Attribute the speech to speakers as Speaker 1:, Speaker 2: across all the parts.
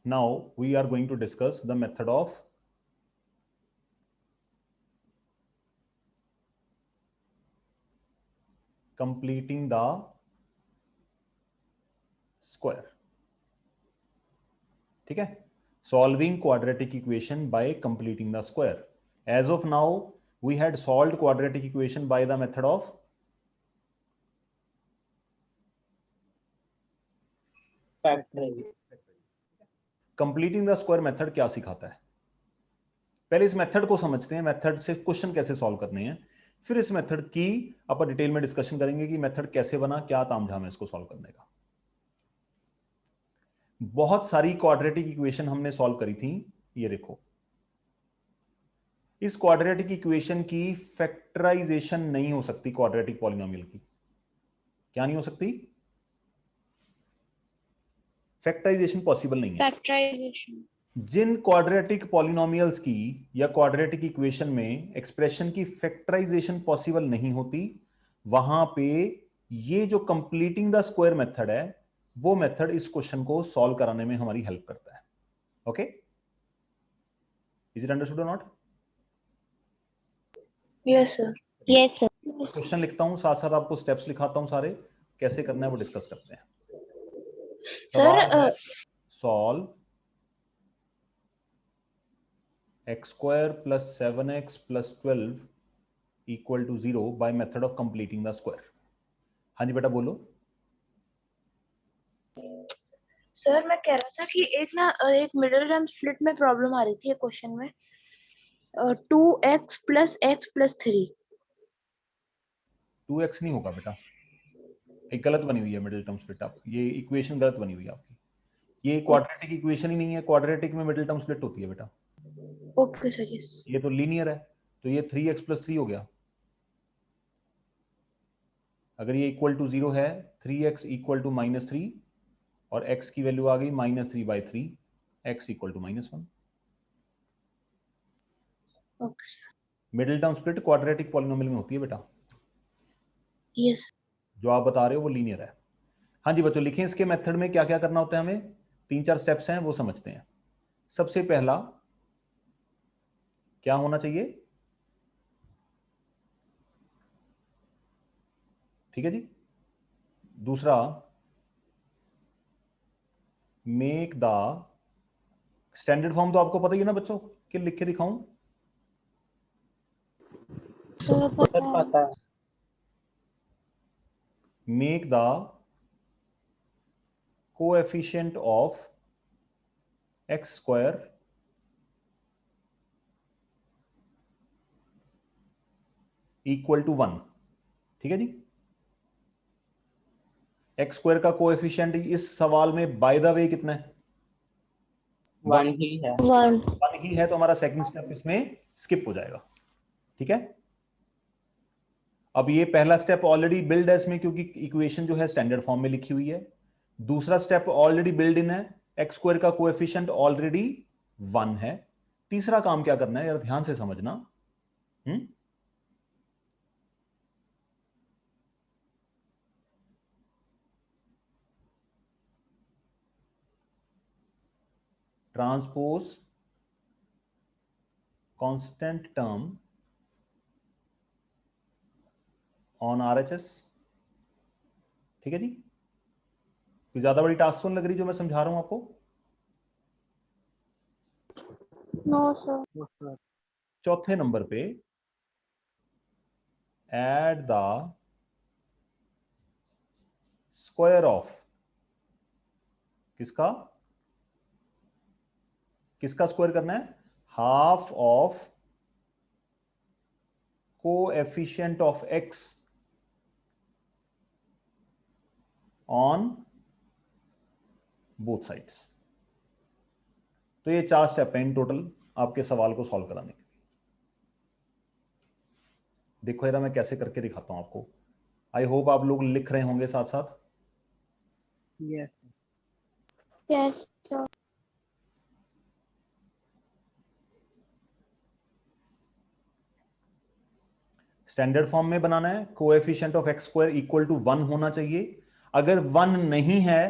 Speaker 1: Now we are going to discuss the method of completing the square. ठीक है, solving quadratic equation by completing the square. As of now we had solved quadratic equation by the method of completing the square. Method क्या सिखाता है? पहले इस method को समझते हैं, मेथड से क्वेश्चन कैसे सॉल्व करने हैं, फिर इस मेथड की अपन डिटेल में डिस्कशन करेंगे कि मेथड कैसे बना, क्या तामझाम है इसको सॉल्व करने का। बहुत सारी क्वाड्रेटिक इक्वेशन हमने सॉल्व करी थी, ये देखो इस क्वाड्रेटिक इक्वेशन की फैक्टराइजेशन नहीं हो सकती, क्वाड्रेटिक पॉलिनोमियल की क्या नहीं हो सकती? फैक्टराइजेशन पॉसिबल नहीं है।
Speaker 2: फैक्टराइजेशन
Speaker 1: जिन क्वाड्रेटिक पॉलिनोमियल्स की या क्वाड्रेटिक इक्वेशन में एक्सप्रेशन की फैक्टराइजेशन पॉसिबल नहीं होती, वहां पे ये जो कंप्लीटिंग द स्क्वायर मेथड है वो मेथड इस क्वेश्चन को सॉल्व कराने में हमारी हेल्प करता है। ओके, इज इट अंडरस्टूड और not?
Speaker 2: Yes sir.
Speaker 3: Yes sir.
Speaker 1: Question लिखता हूं, साथ साथ आपको स्टेप्स लिखाता हूं, सारे कैसे करना है वो डिस्कस करते हैं।
Speaker 2: Sir
Speaker 1: solve x square plus 7x plus 12 equal to 0 by method of completing the square. हाँ जी बेटा बोलो।
Speaker 2: सर मैं कह रहा था कि एक मिडिल टर्म स्प्लिट में प्रॉब्लम आ रही थी क्वेश्चन में 2x plus x plus 3।
Speaker 1: 2x नहीं होगा बेटा, एक गलत बनी हुई है मिडिल टर्म स्प्लिट, आप ये इक्वेशन गलत बनी हुई है आपकी, ये क्वाड्रेटिक इक्वेशन ही नहीं है, क्वाड्रेटिक में मिडिल टर्म स्प्लिट होती है बेटा।
Speaker 2: Okay sir yes.
Speaker 1: ये तो लीनियर है, तो ये 3x plus 3 हो गया। अगर ये इक्वल टू 0 है, 3x इक्वल टू -3 और x की वैल्यू आ गई -3/3, x equal to -1।
Speaker 2: Okay sir.
Speaker 1: Middle term split quadratic polynomial में होती है बेटा,
Speaker 2: यस
Speaker 1: जो आप बता रहे हो वो लीनियर है। हाँ जी बच्चों लिखें, इसके मेथड में क्या क्या करना होता है, हमें 3-4 स्टेप्स हैं वो समझते हैं। सबसे पहला क्या होना चाहिए? ठीक है जी। दूसरा, मेक द स्टैंडर्ड फॉर्म तो आपको पता ही है ना बच्चों, कि लिख के दिखाऊं?
Speaker 3: सर पता है।
Speaker 1: Make the coefficient of x square equal to 1। ठीक है जी। x स्क्वायर का कोएफिशिएंट इस सवाल में बाय द वे कितना है?
Speaker 4: 1 ही है।
Speaker 1: 1 ही है, तो हमारा सेकंड स्टेप इसमें स्किप हो जाएगा। ठीक है, अब ये पहला स्टेप ऑलरेडी बिल्ड है इसमें, क्योंकि इक्वेशन जो है स्टैंडर्ड फॉर्म में लिखी हुई है। दूसरा स्टेप ऑलरेडी बिल्ड इन है, एक्स स्क्वायर का कोएफिशिएंट ऑलरेडी 1 है। तीसरा काम क्या करना है यार, ध्यान से समझना। Transpose constant term on RHS. ठीक है जी, कोई ज्यादा बड़ी टास्क तो नहीं लग रही जो मैं समझा रहा हूं आपको?
Speaker 3: No sir.
Speaker 1: चौथे नंबर पे एड द स्क्वायर ऑफ किसका किसका स्क्वायर करना है? Half of coefficient of x on both sides. तो ये 4 स्टेप हैं इन टोटल आपके सवाल को सॉल्व कराने के लिए। देखो जरा मैं कैसे करके दिखाता हूं आपको। आई होप आप लोग लिख रहे होंगे साथ साथ।
Speaker 4: Yes
Speaker 3: yes sir.
Speaker 1: Standard form में बनाना है, coefficient of x square equal to 1 होना चाहिए। अगर 1 नहीं है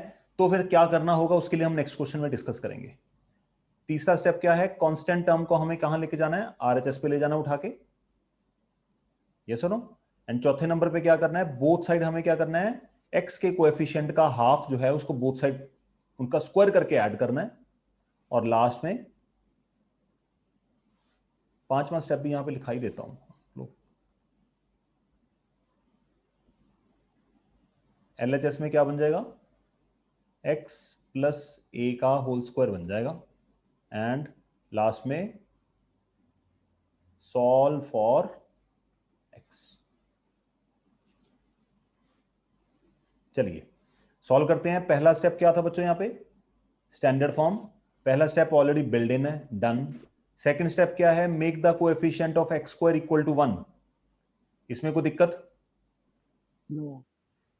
Speaker 1: तो फिर क्या करना होगा उसके लिए हम नेक्स्ट क्वेश्चन में डिस्कस करेंगे। तीसरा स्टेप क्या है, कांस्टेंट टर्म को हमें कहां लेके जाना है, आरएचएस पे ले जाना उठा के, यस और नो। एंड चौथे नंबर पे क्या करना है, बोथ साइड हमें क्या करना है, एक्स के कोएफिशिएंट का हाफ जो है उसको बोथ साइड उनका स्क्वायर करके ऐड करना है। और लास्ट में पांचवा स्टेप भी यहां पे लिखा ही देता हूं, एलएचएस में क्या बन जाएगा, x प्लस ए का होल स्क्वायर बन जाएगा। एंड लास्ट में सॉल्व फॉर x। चलिए सॉल्व करते हैं। पहला स्टेप क्या था बच्चों, यहां पे स्टैंडर्ड फॉर्म, पहला स्टेप ऑलरेडी बिल्ड इन है, डन। सेकंड स्टेप क्या है, make the coefficient of x square equal to 1। इसमें कोई दिक्कत?
Speaker 4: नो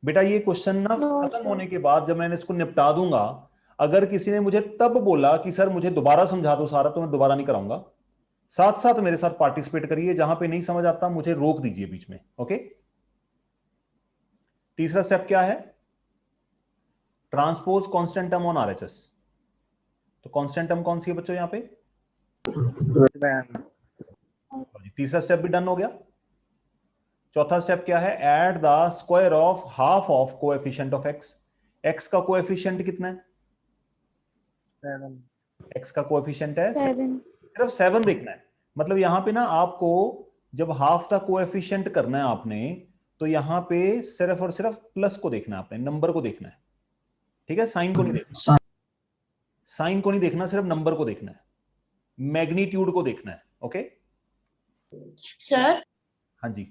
Speaker 1: बेटा ये क्वेश्चन ना
Speaker 3: No,
Speaker 1: खत्म
Speaker 3: sir.
Speaker 1: होने के बाद जब मैंने इसको निपटा दूंगा, अगर किसी ने मुझे तब बोला कि सर मुझे दोबारा समझा दो सारा, तो मैं दोबारा नहीं कराऊंगा। साथ साथ मेरे साथ पार्टिसिपेट करिए, जहां पे नहीं समझ आता मुझे रोक दीजिए बीच में, ओके। तीसरा स्टेप क्या है, transpose constant term on RHS. तो कांस्टेंट टर्म कौन सी है बच्चों यहां पे, तीसरा स्टेप भी डन हो गया। चौथा स्टेप क्या है, add the square of half of coefficient of x. X का कोएफिशिएंट कितना है,
Speaker 4: 7
Speaker 1: एक्स का कोएफिशिएंट है
Speaker 3: 7.
Speaker 1: सिर्फ 7 देखना है। मतलब यहां पे ना आपको जब हाफ का कोएफिशिएंट करना है आपने, तो यहां पे सिर्फ और सिर्फ प्लस को देखना है आपने, नंबर को देखना है, ठीक है, साइन को नहीं देखना, साइन को नहीं देखना, सिर्फ नंबर को देखना है, मैग्नीट्यूड को देखना है, ओके।
Speaker 2: सर
Speaker 1: हाँ जी,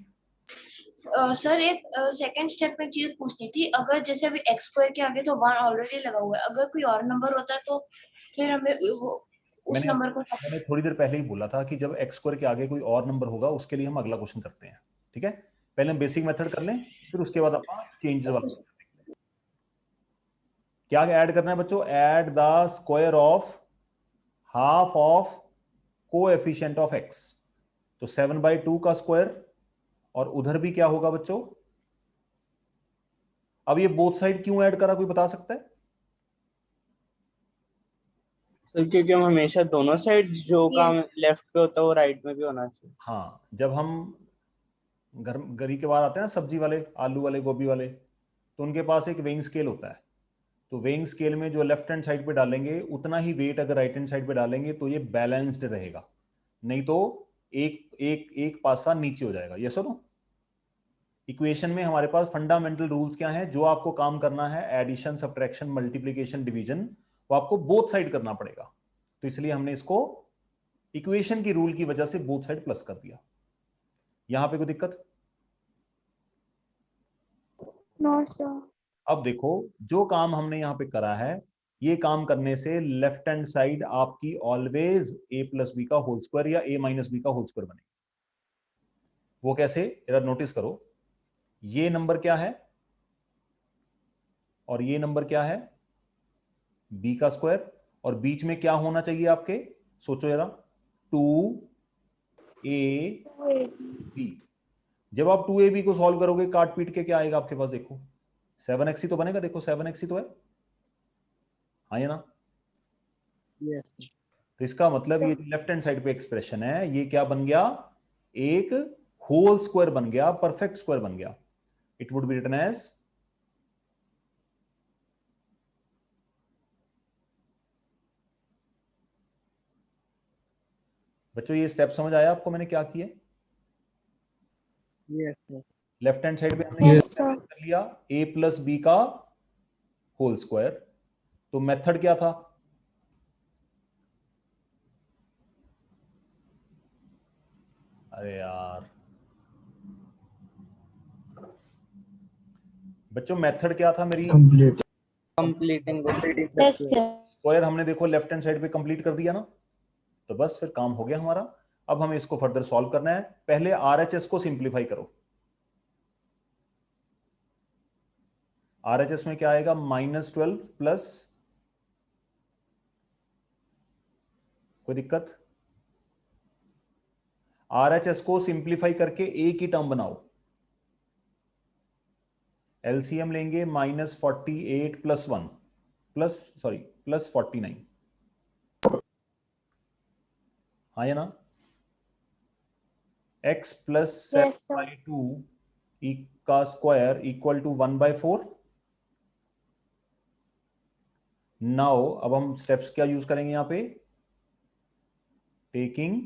Speaker 2: सर एक सेकंड स्टेप में चीज पूछनी थी, अगर जैसे अभी एक्स स्क्वायर के आगे तो 1 ऑलरेडी लगा हुआ है, अगर कोई और नंबर होता तो फिर हमें वो उस नंबर को
Speaker 1: मैंने थोड़ी देर पहले ही बोला था कि जब एक्स स्क्वायर के आगे कोई और नंबर होगा उसके लिए हम अगला क्वेश्चन करते हैं, ठीक है। पहले हम बेसिक मेथड कर लें, फिर उसके बाद अपन चेंजेस वाला क्या ऐड करना है बच्चों, add the square of half of coefficient of x. तो 7/2 का स्क्वायर, और उधर भी क्या होगा बच्चों, अब ये बोथ साइड क्यों ऐड करा, कोई बता सकता है?
Speaker 4: सर क्योंकि हम हमेशा दोनों साइड जो काम लेफ्ट पे होता है वो राइट में भी होना चाहिए।
Speaker 1: हाँ, जब हम घरी के बाद आते हैं ना, सब्जी वाले, आलू वाले, गोभी वाले, तो उनके पास एक वेइंग स्केल होता है। तो वेइंग स्केल में जो लेफ्ट हैंड साइड पे डालेंगे उतना ही वेट अगर राइट हैंड साइड पे डालेंगे तो ये बैलेंस्ड रहेगा, नहीं तो एक एक एक पासा नीचे हो जाएगा, यस और नो। इक्वेशन में हमारे पास फंडामेंटल रूल्स क्या हैं, जो आपको काम करना है एडिशन, सब्ट्रैक्शन, मल्टीप्लिकेशन, डिवीजन, वो आपको बोथ साइड करना पड़ेगा। तो इसलिए हमने इसको इक्वेशन की रूल की वजह से बोथ साइड प्लस कर दिया। यहां पे कोई दिक्कत?
Speaker 3: No, sir.
Speaker 1: अब देखो जो काम हमने यहां पे करा है, ये काम करने से लेफ्ट हैंड साइड आपकी ऑलवेज a प्लस बी का होल स्क्वायर या a माइनस बी का होल स्क्वायर बनेगी। वो कैसे, जरा नोटिस करो, ये नंबर क्या है और ये नंबर क्या है, b का स्क्वायर, और बीच में क्या होना चाहिए आपके, सोचो जरा, 2ab। जब आप 2ab को सॉल्व करोगे काट पीट के क्या आएगा आपके पास, देखो 7x ही तो बनेगा, देखो 7x ही तो है, हाँ या ना।
Speaker 4: यस
Speaker 1: तो इसका मतलब ये लेफ्ट हैंड साइड पे एक्सप्रेशन है, ये क्या बन गया, एक होल स्क्वायर बन गया, परफेक्ट स्क्वायर बन गया। It would be written as, बच्चों ये स्टेप समझ आया आपको मैंने क्या किया?
Speaker 4: यस
Speaker 1: लेफ्ट हैंड साइड पे हमने
Speaker 3: Yes, sir.
Speaker 1: कर लिया a प्लस बी का होल स्क्वायर। तो मेथड क्या था, अरे यार बच्चों मेथड क्या था मेरी,
Speaker 4: कंप्लीटिंग
Speaker 3: Yes, sir.
Speaker 1: स्क्वायर हमने देखो लेफ्ट हैंड साइड पे कंप्लीट कर दिया ना, तो बस फिर काम हो गया हमारा। अब हमें इसको फर्दर सॉल्व करना है। पहले आरएचएस को सिंप्लीफाई करो। आरएचएस में क्या आएगा, -12 प्लस, कोई दिक्कत? आरएचएस को सिंप्लीफाई करके एक ही टर्म बनाओ, एलसीएम लेंगे -48 + 1, प्लस 49, हाँ या ना? x plus
Speaker 3: Yes, sir.
Speaker 1: 7/2 का स्क्वायर इक्वल टू 1/4। नाउ अब हम स्टेप्स क्या यूज करेंगे यहाँ पे? Taking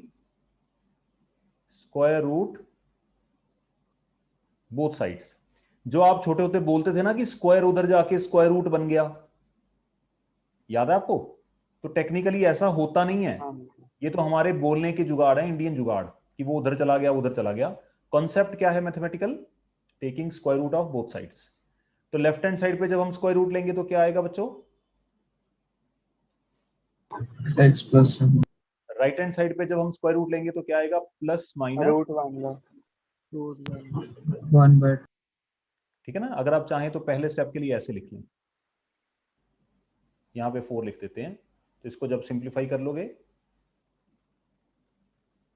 Speaker 1: square root both sides. जो आप छोटे होते बोलते थे ना कि स्क्वायर उधर जाके स्क्वायर रूट बन गया, याद है आपको? तो टेक्निकली ऐसा होता नहीं है,
Speaker 4: हाँ
Speaker 1: ये तो हमारे बोलने के जुगाड़ है, इंडियन जुगाड़, कि वो उधर चला गया उधर चला गया। कॉन्सेप्ट क्या है mathematical? Taking square root of both sides. तो लेफ्ट हैंड साइड पे जब हम स्क्वायर रूट लेंगे तो क्या आएगा बच्चों?
Speaker 5: x plus 7
Speaker 1: right hand side पे जब हम स्क्वायर रूट लेंगे तो क्या आएगा? प्लस माइनस,
Speaker 4: रूट 1 लो, रूट 1।
Speaker 5: 1/2।
Speaker 1: ठीक है ना? अगर आप चाहें तो पहले स्टेप के लिए ऐसे लिख लें, यहां पे 4 लिख देते हैं, तो इसको जब सिंप्लीफाई कर लोगे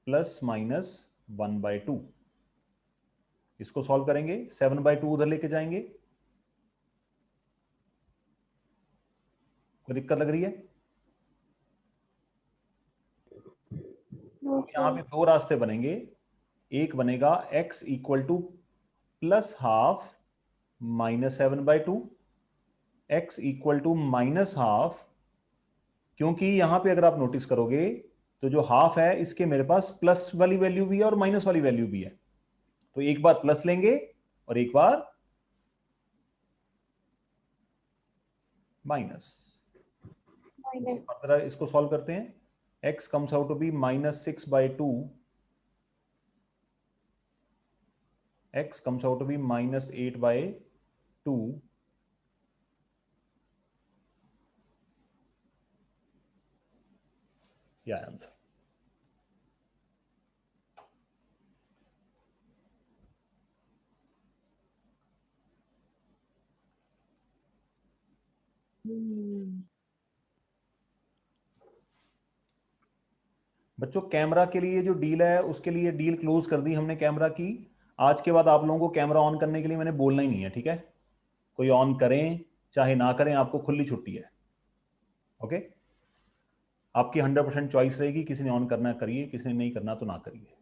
Speaker 1: प्लस माइनस 1/2, इसको सॉल्व करेंगे, 7/2 उधर लेके जाएंगे। कोई दिक्कत लग रही है?
Speaker 3: No,
Speaker 1: यहां पे
Speaker 3: sir.
Speaker 1: दो रास्ते बनेंगे, एक बनेगा x equal to plus half minus 7/2, x equal to minus half, क्योंकि यहां पे अगर आप नोटिस करोगे तो जो हाफ है इसके मेरे पास प्लस वाली वैल्यू भी है और माइनस वाली वैल्यू भी है, तो एक बार प्लस लेंगे और एक बार माइनस।
Speaker 3: Minus.
Speaker 1: इसको सॉल्व करते हैं, x comes out to be -6/2, x comes out to be -8/2, yeah answer. बच्चों कैमरा के लिए जो डील है उसके लिए डील क्लोज कर दी हमने कैमरा की। आज के बाद आप लोगों को कैमरा ऑन करने के लिए मैंने बोलना ही नहीं है, ठीक है? कोई ऑन करें चाहे ना करें, आपको खुली छुट्टी है, ओके? आपकी 100% चॉइस रहेगी, किसी ने ऑन करना करिए, किसी ने नहीं करना तो ना करिए।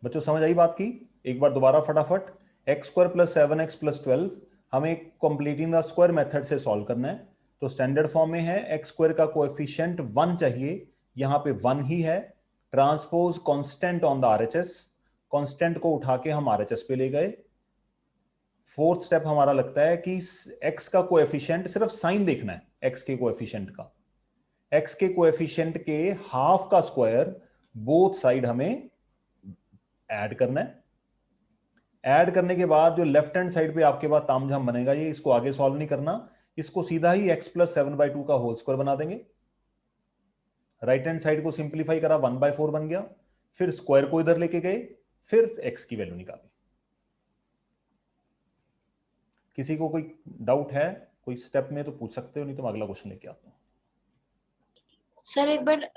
Speaker 1: बच्चों समझ आई बात की? एक बार दोबारा फटाफट, x² + 7x + 12 हमें कंप्लीटिंग द स्क्वायर मेथड से सॉल्व करना है। तो स्टैंडर्ड फॉर्म में है x² का कोएफिशिएंट 1 चाहिए, यहां पे 1 ही है। Transpose constant on the RHS, constant को उठा के हम आरएचएस पे ले गए। फोर्थ स्टेप हमारा लगता है कि x का कोएफिशिएंट, सिर्फ साइन देखना है x के कोएफिशिएंट का, x के कोएफिशिएंट के हाफ का स्क्वायर बोथ साइड हमें ऐड करना है। ऐड करने के बाद जो लेफ्ट हैंड साइड पे आपके पास तामझाम बनेगा, ये इसको आगे सॉल्व नहीं करना, इसको सीधा ही x + 7/2 का होल स्क्वायर बना देंगे। राइट हैंड साइड को सिंप्लीफाई करा, 1/4 बन गया, फिर स्क्वायर को इधर लेके गए, फिर x की वैल्यू निकाली। किसी को कोई डाउट है कोई स्टेप में तो पूछ सकते हो, नहीं तो मैं अगला क्वेश्चन लेके आता हूं।
Speaker 2: सर एक बार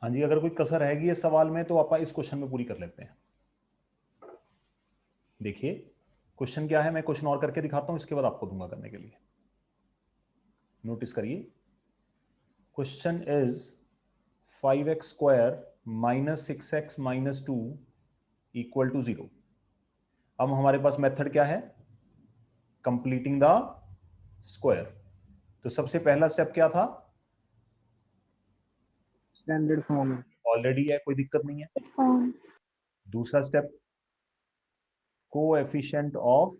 Speaker 1: हाँ जी, अगर कोई कसर रहेगी इस सवाल में तो आप इस क्वेश्चन में पूरी कर लेते हैं। देखिए क्वेश्चन क्या है, मैं क्वेश्चन और करके दिखाता हूं, इसके बाद आपको दूंगा करने के लिए। नोटिस करिए, क्वेश्चन इज 5x² - 6x - 2 = 0। अब हमारे पास मेथड क्या है? Completing the square. तो सबसे पहला स्टेप क्या था?
Speaker 4: स्टैंडर्ड फॉर्म है।
Speaker 1: ऑलरेडी है, कोई दिक्कत नहीं है।
Speaker 3: Form.
Speaker 1: दूसरा step coefficient of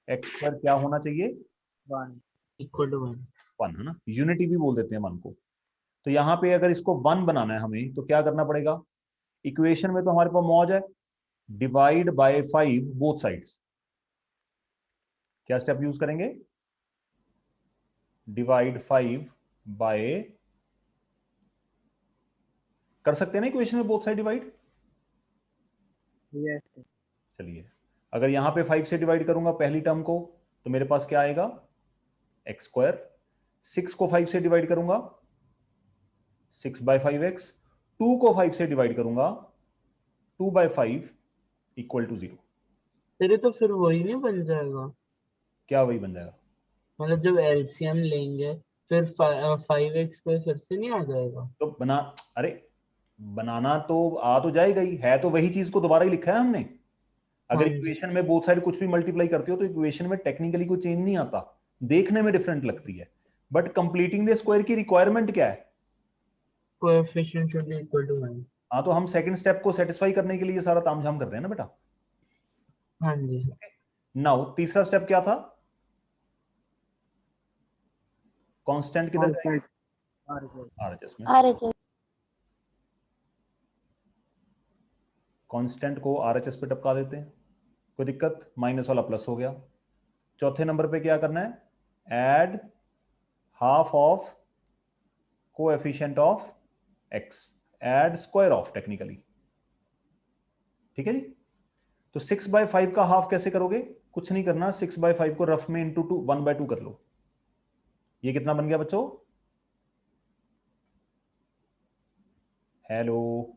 Speaker 1: x square क्या होना चाहिए?
Speaker 4: 1 इक्वल टू 1।
Speaker 1: 1 है ना, यूनिटी भी बोल देते हैं 1 को। तो यहां पे अगर इसको 1 बनाना है हमें तो क्या करना पड़ेगा? इक्वेशन में तो हमारे पास मौज है, डिवाइड बाय 5 बोथ साइड्स। क्या स्टेप यूज करेंगे? डिवाइड 5 बाय, कर सकते हैं ना इक्वेशन में बोथ साइड डिवाइड?
Speaker 4: यस
Speaker 1: चलिए, अगर यहां पे 5 से डिवाइड करूंगा पहली टर्म को तो मेरे पास क्या आएगा? X square. 6 को 5 से डिवाइड करूंगा 6/5x। 2 को 5 से डिवाइड करूंगा 2/5 इक्वल टू 0।
Speaker 4: तेरे तो फिर वही नहीं बन जाएगा,
Speaker 1: क्या वही बन जाएगा?
Speaker 4: मतलब जब एलसीएम लेंगे फिर 5x पे फिर से नहीं आ जाएगा?
Speaker 1: तो अरे बनाना तो आ तो जाएगा ही, है तो वही चीज को दोबारा ही लिखा है हमने। अगर
Speaker 4: हाँ जी।
Speaker 1: इक्वेशन में बोथ साइड कुछ भी मल्टीप्लाई करते हो तो इक्वेशन में टेक्निकली कोई चेंज नहीं आता, देखने में डिफरेंट लगती है, बट कंप्लीटिंग द स्क्वायर की रिक्वायरमेंट क्या है?
Speaker 4: Coefficient should be equal to 1।
Speaker 1: हाँ, तो हम सेकंड स्टेप को सेटिस्फाई करने के लिए सारा तामझाम कर रहे हैं ना बेटा।
Speaker 4: हाँ जी।
Speaker 1: नाउ तीसरा स्टेप क्या था? कांस्टेंट किधर जाएगा? आरएचएस में।
Speaker 3: RHS.
Speaker 1: कांस्टेंट को आरएचएस पे टपका देते हैं, कोई दिक्कत? माइनस वाला प्लस हो गया। चौथे नंबर पे क्या करना है? Add half of coefficient of x, add square of technically. ठीक है जी। तो 6/5 का हाफ कैसे करोगे? कुछ नहीं करना, 6/5 को रफ में इंटू 1/2 कर लो। ये कितना बन गया बच्चों? हेलो,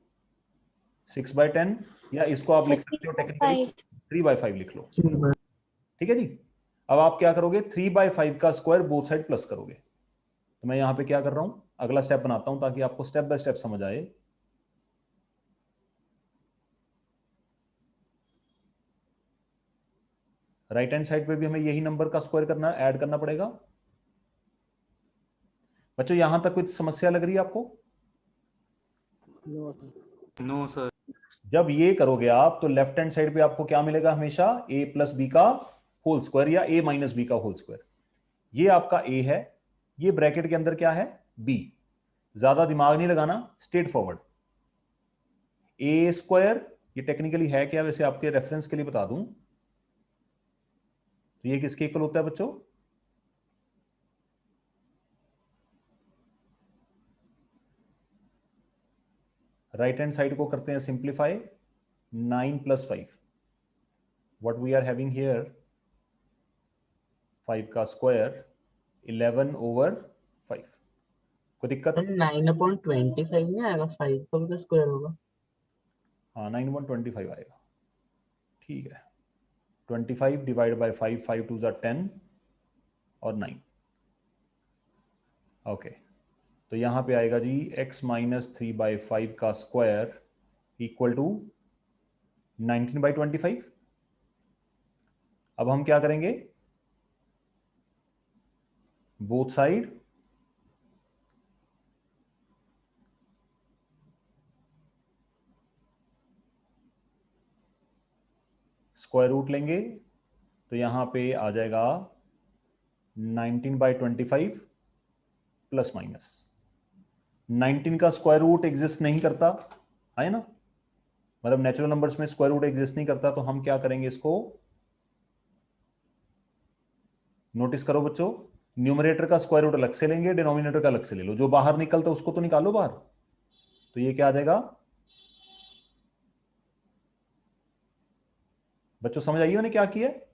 Speaker 1: 6/10, या इसको आप लिख सकते हो टेक्निकली 3/5 लिख लो। ठीक है जी। अब आप क्या करोगे? 3/5 का स्क्वायर बोथ साइड प्लस करोगे। तो मैं यहां पे क्या कर रहा हूं, अगला स्टेप बनाता हूं ताकि आपको स्टेप बाय स्टेप समझ आए। राइट हैंड साइड पे भी हमें यही नंबर का स्क्वायर करना, ऐड करना पड़ेगा। बच्चों यहां तक कोई समस्या लग रही है आपको?
Speaker 4: No sir.
Speaker 1: जब ये करोगे आप तो लेफ्ट हैंड साइड पे आपको क्या मिलेगा? हमेशा a प्लस बी का होल स्क्वायर या a माइनस बी का होल स्क्वायर। ये आपका a है, ये ब्रैकेट के अंदर क्या है? b। ज्यादा दिमाग नहीं लगाना, स्ट्रेट फॉरवर्ड। a स्क्वायर, ये टेक्निकली है क्या वैसे आपके रेफरेंस के लिए बता दूं, तो ये किसके इक्वल होता है बच्चों? राइट हैंड साइड को करते हैं simplify, 9 + 5। What we are having here, 5 का स्क्वायर 11/5। कोई दिक्कत?
Speaker 4: 9/25 नहीं आएगा, 5 का भी तो स्क्वायर होगा।
Speaker 1: हाँ, 9/25 आएगा। ठीक है, 25 डिवाइड बाय 5, 5 2 = 10 और 9। ओके, तो यहां पे आएगा जी x - 3/5 का स्क्वायर इक्वल टू 19/25। अब हम क्या करेंगे? बोथ साइड स्क्वायर रूट लेंगे, तो यहां पे आ जाएगा 19/25 प्लस माइनस। 19 का स्क्वायर रूट एग्जिस्ट नहीं करता है ना, मतलब नेचुरल नंबर्स में स्क्वायर रूट एग्जिस्ट नहीं करता, तो हम क्या करेंगे? इसको नोटिस करो बच्चों, न्यूमरेटर का स्क्वायर रूट अलग से लेंगे, डिनोमिनेटर का अलग से ले लो, जो बाहर निकलता उसको तो निकालो बाहर। तो ये क्या आ जाएगा बच्चों? समझ आइए मैंने क्या किया है?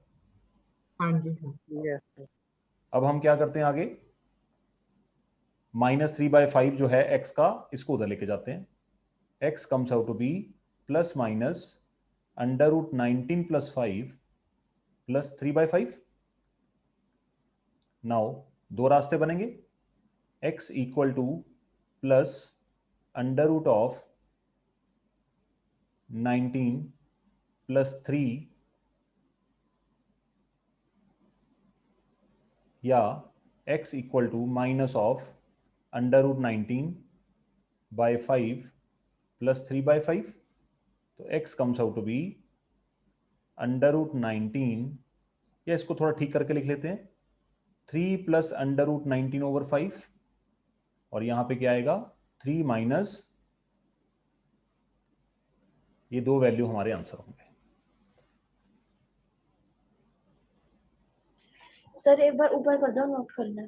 Speaker 4: हाँ जी सर। यस।
Speaker 1: अब हम क्या करते हैं आगे? -3/5 जो है x का, इसको उधर लेके जाते हैं। x comes out to be plus minus √19 + 5 plus 3/5। Now दो रास्ते बनेंगे, x इक्वल टू प्लस √19 + 3 या x इक्वल टू -√19/5 प्लस 3/5। तो x comes out to be √19, या इसको थोड़ा ठीक करके लिख लेते हैं, 3 + √19/5, और यहां पे क्या आएगा 3 माइनस, ये दो वैल्यू हमारे आंसर होंगे।
Speaker 2: सर एक बार ऊपर कर दो, नोट करना है।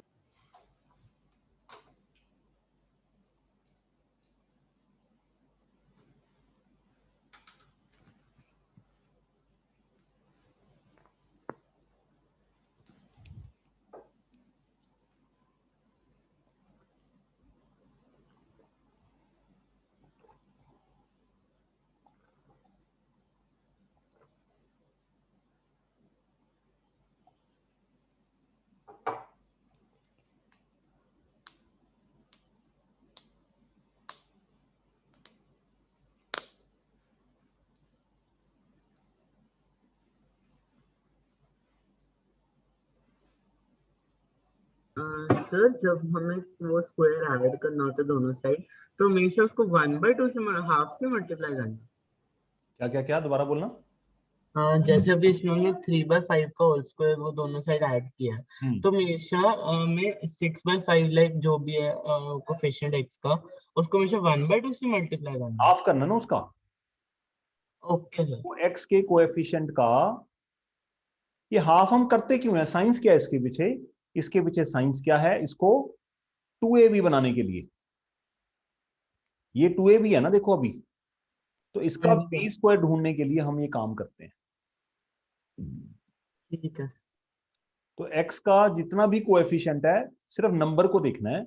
Speaker 4: सर जब हमें वो स्क्वायर ऐड करना होता है दोनों साइड, तो हमेशा उसको 1/2 से हाफ से मल्टीप्लाई करना।
Speaker 1: क्या क्या क्या, दोबारा बोलना।
Speaker 4: हाँ, जैसे अभी इसमें हमने 3/5 का होल स्क्वायर वो दोनों साइड ऐड किया है, तो हमेशा में 6/5 लाइक जो भी है कोफिशिएंट एक्स का, उसको हमेशा 1/2 से मल्टीप्लाई करना है।
Speaker 1: हाफ करना ना उसका,
Speaker 4: ओके सर।
Speaker 1: वो एक्स के कोएफिशिएंट का। ये हाफ हम करते क्यों है, साइंस क्या है इसके पीछे, इसके पीछे साइंस क्या है, इसको 2ab बनाने के लिए। ये 2ab है ना, देखो अभी, तो इसका
Speaker 4: हाँ जी सर,
Speaker 1: b² ढूंढने के लिए हम ये काम करते हैं।
Speaker 4: ठीक है सर।
Speaker 1: तो x का जितना भी कोएफिशिएंट है, सिर्फ नंबर को देखना है,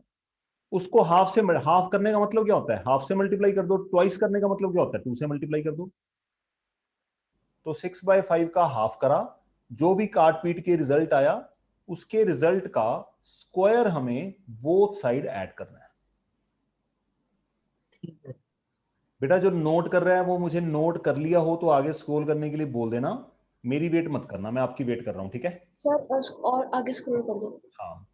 Speaker 1: उसको हाफ से, हाफ करने का मतलब क्या होता है, हाफ से मल्टीप्लाई कर दो, ट्वाइस करने का मतलब क्या होता है, 2 से मल्टीप्लाई कर दो। तो 6/5 का हाफ करा, जो भी काट पीट के रिजल्ट आया, उसके रिजल्ट का स्क्वायर हमें बोथ साइड ऐड करना है।
Speaker 4: ठीक है
Speaker 1: बेटा जो नोट कर रहा है वो मुझे नोट कर लिया हो तो आगे स्क्रॉल करने के लिए बोल देना, मेरी वेट मत करना, मैं आपकी वेट कर रहा हूं, ठीक है।
Speaker 2: सर और आगे स्क्रॉल कर दो।
Speaker 1: हाँ,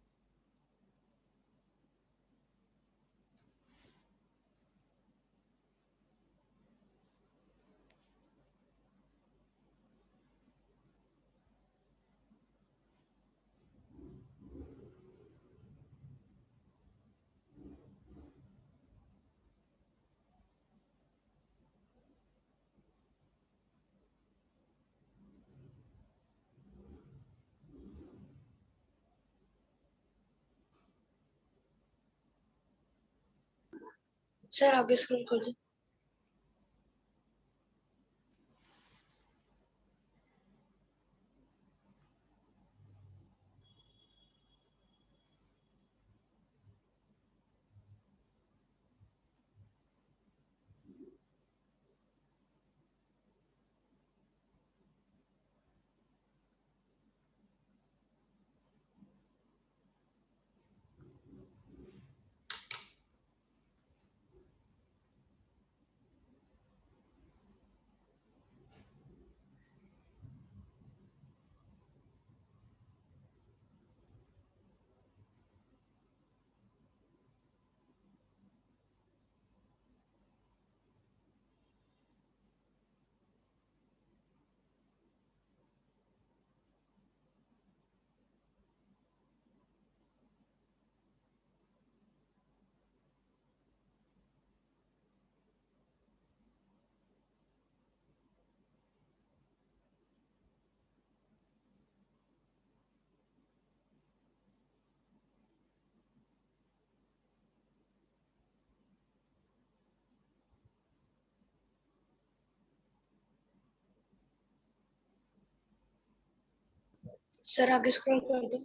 Speaker 2: सर आगे स्क्रॉल कर दो। सर आगे स्क्रॉल कर दो।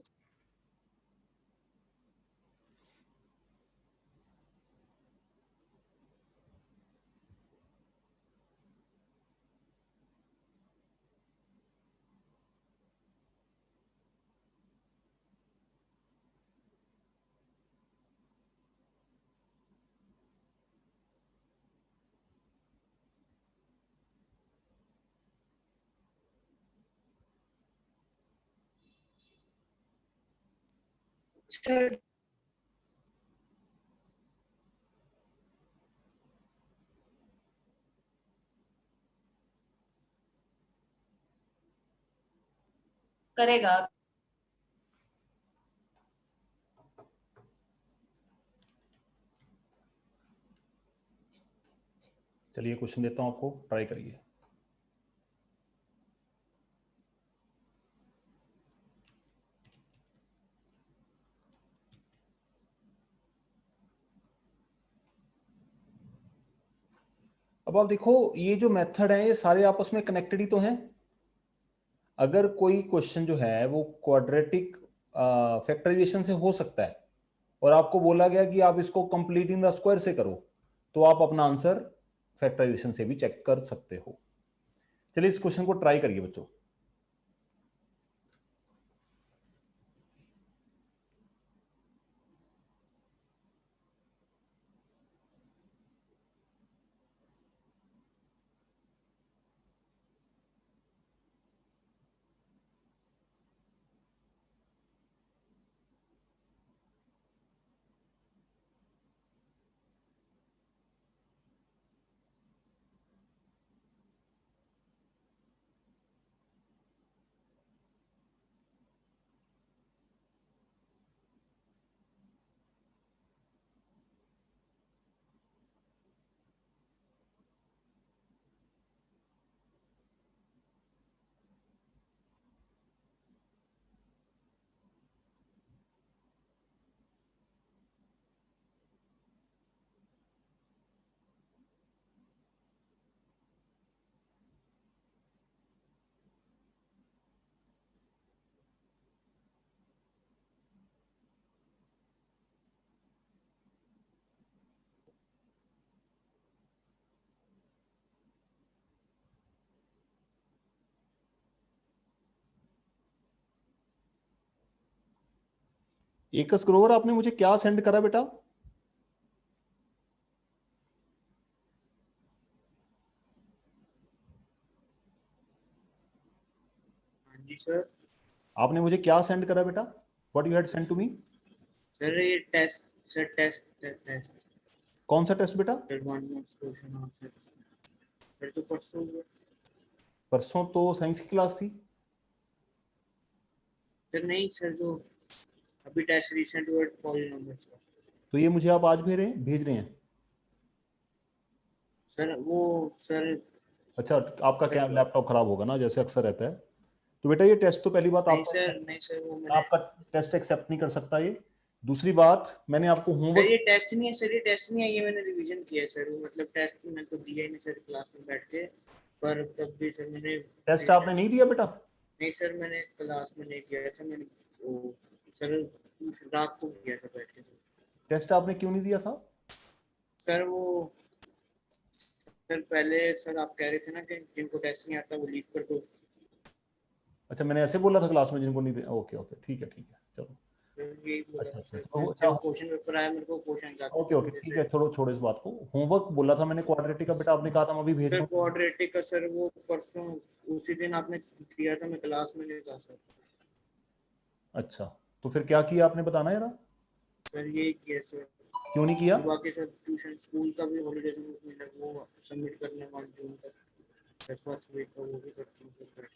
Speaker 2: सर करेगा।
Speaker 1: चलिए क्वेश्चन देता हूं आपको, ट्राई करिए। अब आप देखो ये जो मेथड है ये सारे आपस में कनेक्टेड ही तो हैं। अगर कोई क्वेश्चन जो है वो क्वाड्रेटिक फैक्टराइजेशन से हो सकता है और आपको बोला गया कि आप इसको कंप्लीट इन द स्क्वायर से करो, तो आप अपना आंसर फैक्टराइजेशन से भी चेक कर सकते हो। चलिए इस क्वेश्चन को ट्राई करिए बच्चों। एकस ग्रोवर आपने मुझे क्या सेंड करा बेटा?
Speaker 6: जी सर।
Speaker 1: आपने मुझे क्या सेंड करा बेटा? What you had send to me?
Speaker 6: Sir ये टेस्ट सर, टेस्ट
Speaker 1: कौन सा टेस्ट बेटा?
Speaker 6: Sir 1 marks question answer sir. तो
Speaker 1: परसों तो साइंस की क्लास थी
Speaker 6: सर। नहीं सर, जो अभी test recent word polynomial sir.
Speaker 1: तो ये मुझे आप आज भेज रहे हैं?
Speaker 6: सर वो सर।
Speaker 1: अच्छा, आपका
Speaker 6: सर,
Speaker 1: क्या लैपटॉप खराब होगा ना, जैसे अक्सर रहता है। तो बेटा ये टेस्ट तो पहली बात
Speaker 6: नहीं
Speaker 1: आपका
Speaker 6: सर, नहीं सर, वो मैंने
Speaker 1: आपका टेस्ट एक्सेप्ट नहीं कर सकता ये। दूसरी बात, मैंने आपको
Speaker 6: सर
Speaker 1: होमवर्क
Speaker 6: ये टेस्ट नहीं है सर, ये टेस्ट नहीं है, ये मैंने रिवीजन किया है सर। वो मतलब टेस्ट मैंने तो दिया ही नहीं सर क्लास में बैठ के, पर तब भी सर मैंने
Speaker 1: टेस्ट आपने नहीं दिया बेटा?
Speaker 6: नहीं सर, मैंने क्लास में नहीं किया था। मैंने वो सर रात को किया था बैठ के सर।
Speaker 1: टेस्ट आपने क्यों नहीं दिया था?
Speaker 6: सर वो सर पहले सर आप कह रहे थे ना कि जिनको टेस्ट नहीं आता वो लीव कर दो।
Speaker 1: अच्छा, मैंने ऐसे बोला था क्लास में जिनको नहीं दिया? ओके ओके, ठीक है चलो।
Speaker 6: सर यही बोला था
Speaker 1: अच्छा,
Speaker 6: सर।
Speaker 1: तो
Speaker 6: फिर जब क्वेश्चन पेपर आया मेरे को क्वेश्चन जाते
Speaker 1: ओके ओके, ठीक है, छोड़ो इस बात को। होमवर्क बोला था मैंने क्वाड्रेटिक का बेटा, आपने कहा था मैं अभी भेज
Speaker 6: सर
Speaker 1: दूं।
Speaker 6: क्वाड्रेटिक का सर वो परसों उसी दिन आपने दिया था, मैं क्लास में नहीं था सर।
Speaker 1: अच्छा, तो फिर क्या किया आपने, बताना है ना?
Speaker 6: सर यही किया सर।
Speaker 1: क्यों नहीं किया?
Speaker 6: बाकी सर ट्यूशन स्कूल का भी हॉलीडेज में वो सबमिट करने वाला जून तक फर्स्ट वीक का वो भी करती हूँ सर।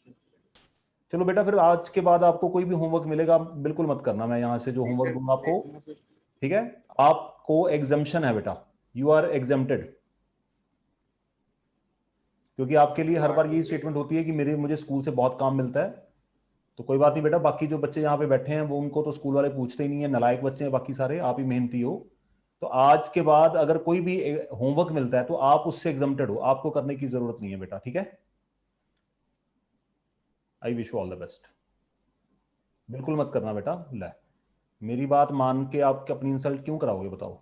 Speaker 1: चलो बेटा, फिर आज के बाद आपको कोई भी होमवर्क मिलेगा बिल्कुल मत करना, मैं यहाँ से जो
Speaker 6: नहीं
Speaker 1: होमवर्क
Speaker 6: सर,
Speaker 1: दूंगा आपको,
Speaker 6: देखूंगा सर।
Speaker 1: ठीक है? आपको एग्जम्पशन है बेटा, यू आर एग्जेम्प्टेड। क्योंकि आपके लिए हर बार यही स्टेटमेंट होती है कि मुझे स्कूल से बहुत काम मिलता है। तो कोई बात नहीं बेटा, बाकी जो बच्चे यहाँ पे बैठे हैं वो उनको तो स्कूल वाले पूछते ही नहीं है, नालायक बच्चे हैं बाकी सारे, आप ही मेहनती हो। तो आज के बाद अगर कोई भी होमवर्क मिलता है तो आप उससे एग्जम्प्टेड हो, आपको करने की जरूरत नहीं है बेटा, ठीक है? I wish you all the best. बिल्कुल मत करना बेटा। ले, मेरी बात मान के आप अपनी इंसल्ट क्यों कराओगे बताओ?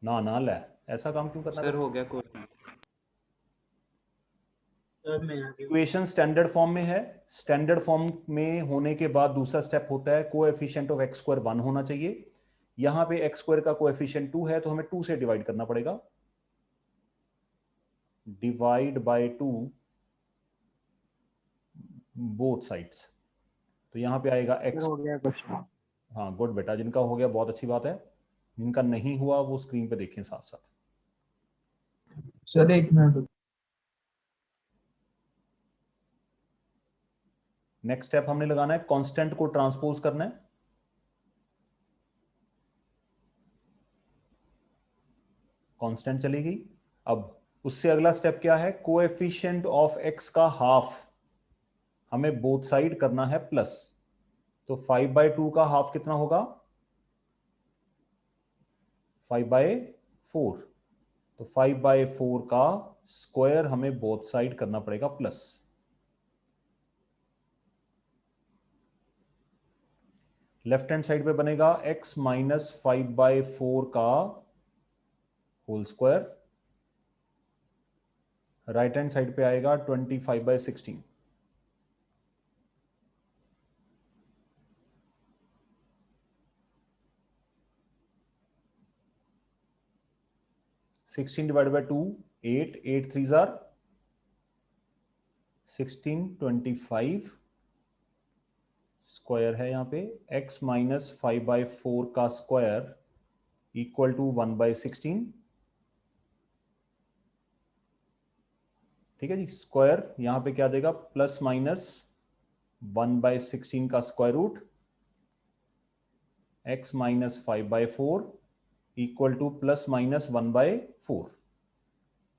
Speaker 1: ना ना, ले, ऐसा काम क्यों करना?
Speaker 7: सर हो गया कोई
Speaker 1: इक्वेशन स्टैंडर्ड फॉर्म में है। स्टैंडर्ड फॉर्म में होने के बाद दूसरा स्टेप होता है कोएफिशिएंट ऑफ एक्स स्क्वायर 1 होना चाहिए। यहां पे एक्स स्क्वायर का कोएफिशिएंट 2 है तो हमें 2 से डिवाइड करना पड़ेगा। Divide by 2 both sides. तो यहां पे आएगा एक्स।
Speaker 5: हो गया क्वेश्चन।
Speaker 1: हाँ गुड बेटा, जिनका हो गया बहुत अच्छी बात है, जिनका नहीं हुआ वो स्क्रीन पे देखें साथ साथ।
Speaker 5: सर एक मिनट।
Speaker 1: नेक्स्ट स्टेप हमने लगाना है कांस्टेंट को ट्रांसपोज करना है। कांस्टेंट चली गई। अब उससे अगला स्टेप क्या है, कोएफिशिएंट ऑफ एक्स का हाफ हमें बोथ साइड करना है प्लस। तो 5/2 का हाफ कितना होगा, 5/4। तो 5/4 का स्क्वायर हमें बोथ साइड करना पड़ेगा प्लस। लेफ्ट हैंड साइड पे बनेगा x माइनस 5/4 का whole square. Right hand side पे आएगा 25/16। 16 divide by 2 8, 8 3s are 16, 25 square है यहाँ पे। x माइनस 5/4 का स्क्वायर इक्वल टू 1/16। ठीक है जी, स्क्वायर यहां पे क्या देगा, प्लस माइनस 1/16 का square root, x minus 5/4 equal to plus minus 1/4।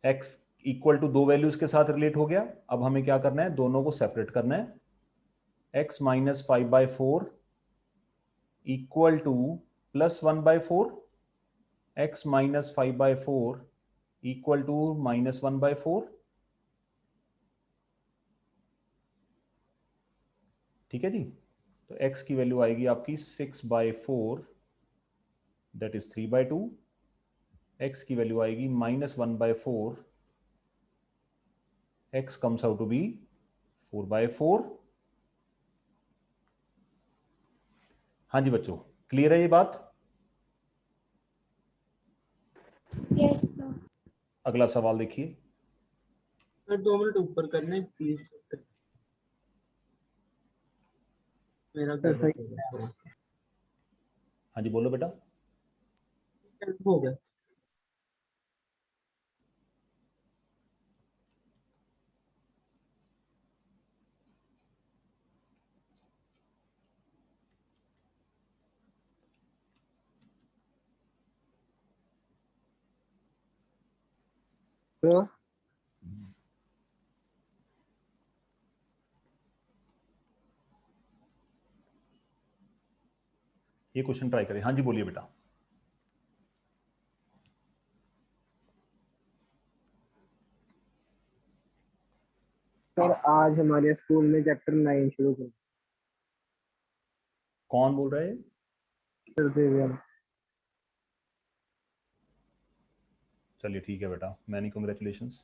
Speaker 1: x equal to दो वैल्यूज के साथ रिलेट हो गया। अब हमें क्या करना है, दोनों को सेपरेट करना है। x minus 5/4 equal to plus 1/4, x minus 5/4 equal to minus 1/4। ठीक है जी, तो x की वैल्यू आएगी आपकी 6/4 दैट इज 3/2। x की वैल्यू आएगी minus 1/4, x comes out to be 4/4। हाँ जी बच्चों, क्लियर है ये बात।
Speaker 3: Yes sir.
Speaker 1: अगला सवाल देखिए।
Speaker 4: सर 2 मिनट ऊपर करने प्लीज, मेरा
Speaker 5: सर
Speaker 4: गलत
Speaker 5: सही
Speaker 4: हो गया थोड़ा।
Speaker 1: हाँ जी बोलो बेटा।
Speaker 4: हो गया।
Speaker 5: तो
Speaker 1: ये क्वेश्चन ट्राई करें। हाँ जी बोलिए बेटा।
Speaker 5: सर आज हमारे स्कूल में चैप्टर 9 शुरू कर
Speaker 1: कौन बोल रहा है?
Speaker 5: सर देवियन।
Speaker 1: चलिए ठीक है बेटा, मैनी कॉन्ग्रेचुलेशंस।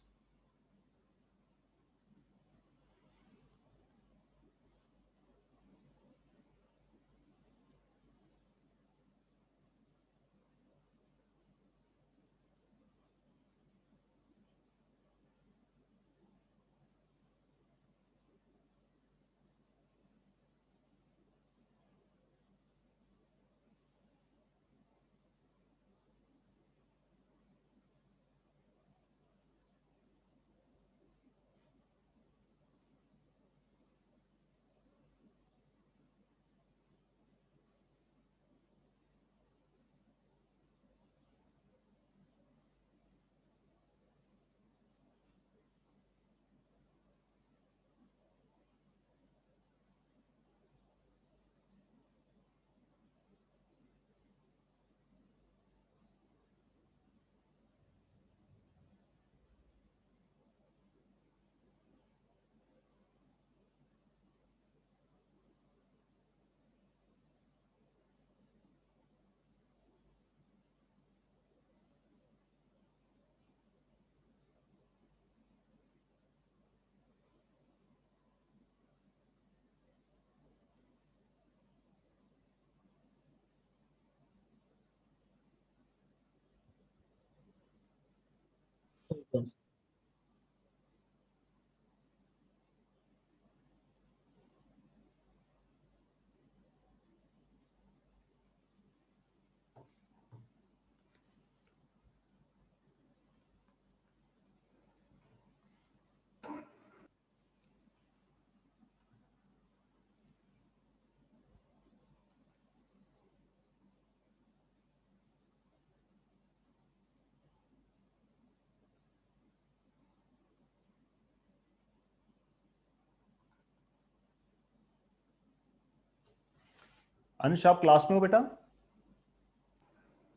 Speaker 1: अंश आप क्लास में हो बेटा?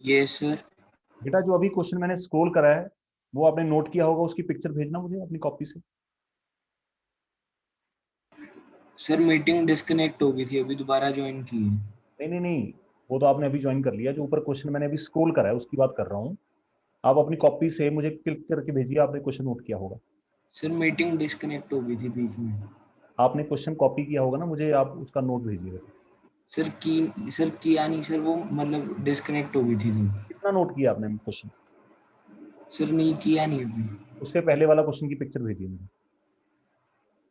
Speaker 6: Yes sir.
Speaker 1: बेटा जो अभी क्वेश्चन मैंने स्क्रॉल करा है वो आपने नोट किया होगा, उसकी पिक्चर भेजना मुझे अपनी कॉपी से।
Speaker 6: सर मीटिंग डिस्कनेक्ट हो गई थी, अभी दोबारा ज्वाइन की है।
Speaker 1: नहीं नहीं नहीं, वो तो आपने अभी ज्वाइन कर लिया। जो ऊपर क्वेश्चन मैंने अभी स्क्रॉल करा है उसकी बात कर रहा हूँ। आप अपनी कॉपी से मुझे क्लिक करके भेजिए, आपने क्वेश्चन नोट किया होगा।
Speaker 6: सर मीटिंग डिस्कनेक्ट हो गई थी बीच में।
Speaker 1: आपने क्वेश्चन कॉपी किया होगा ना, मुझे आप उसका नोट भेजिएगा।
Speaker 6: सर किया नहीं सर, वो मतलब डिस्कनेक्ट हो गई थी तो।
Speaker 1: कितना नोट किया आपने क्वेश्चन?
Speaker 6: सर नहीं किया नहीं अभी।
Speaker 1: उससे पहले वाला क्वेश्चन की पिक्चर भेजिए मुझे।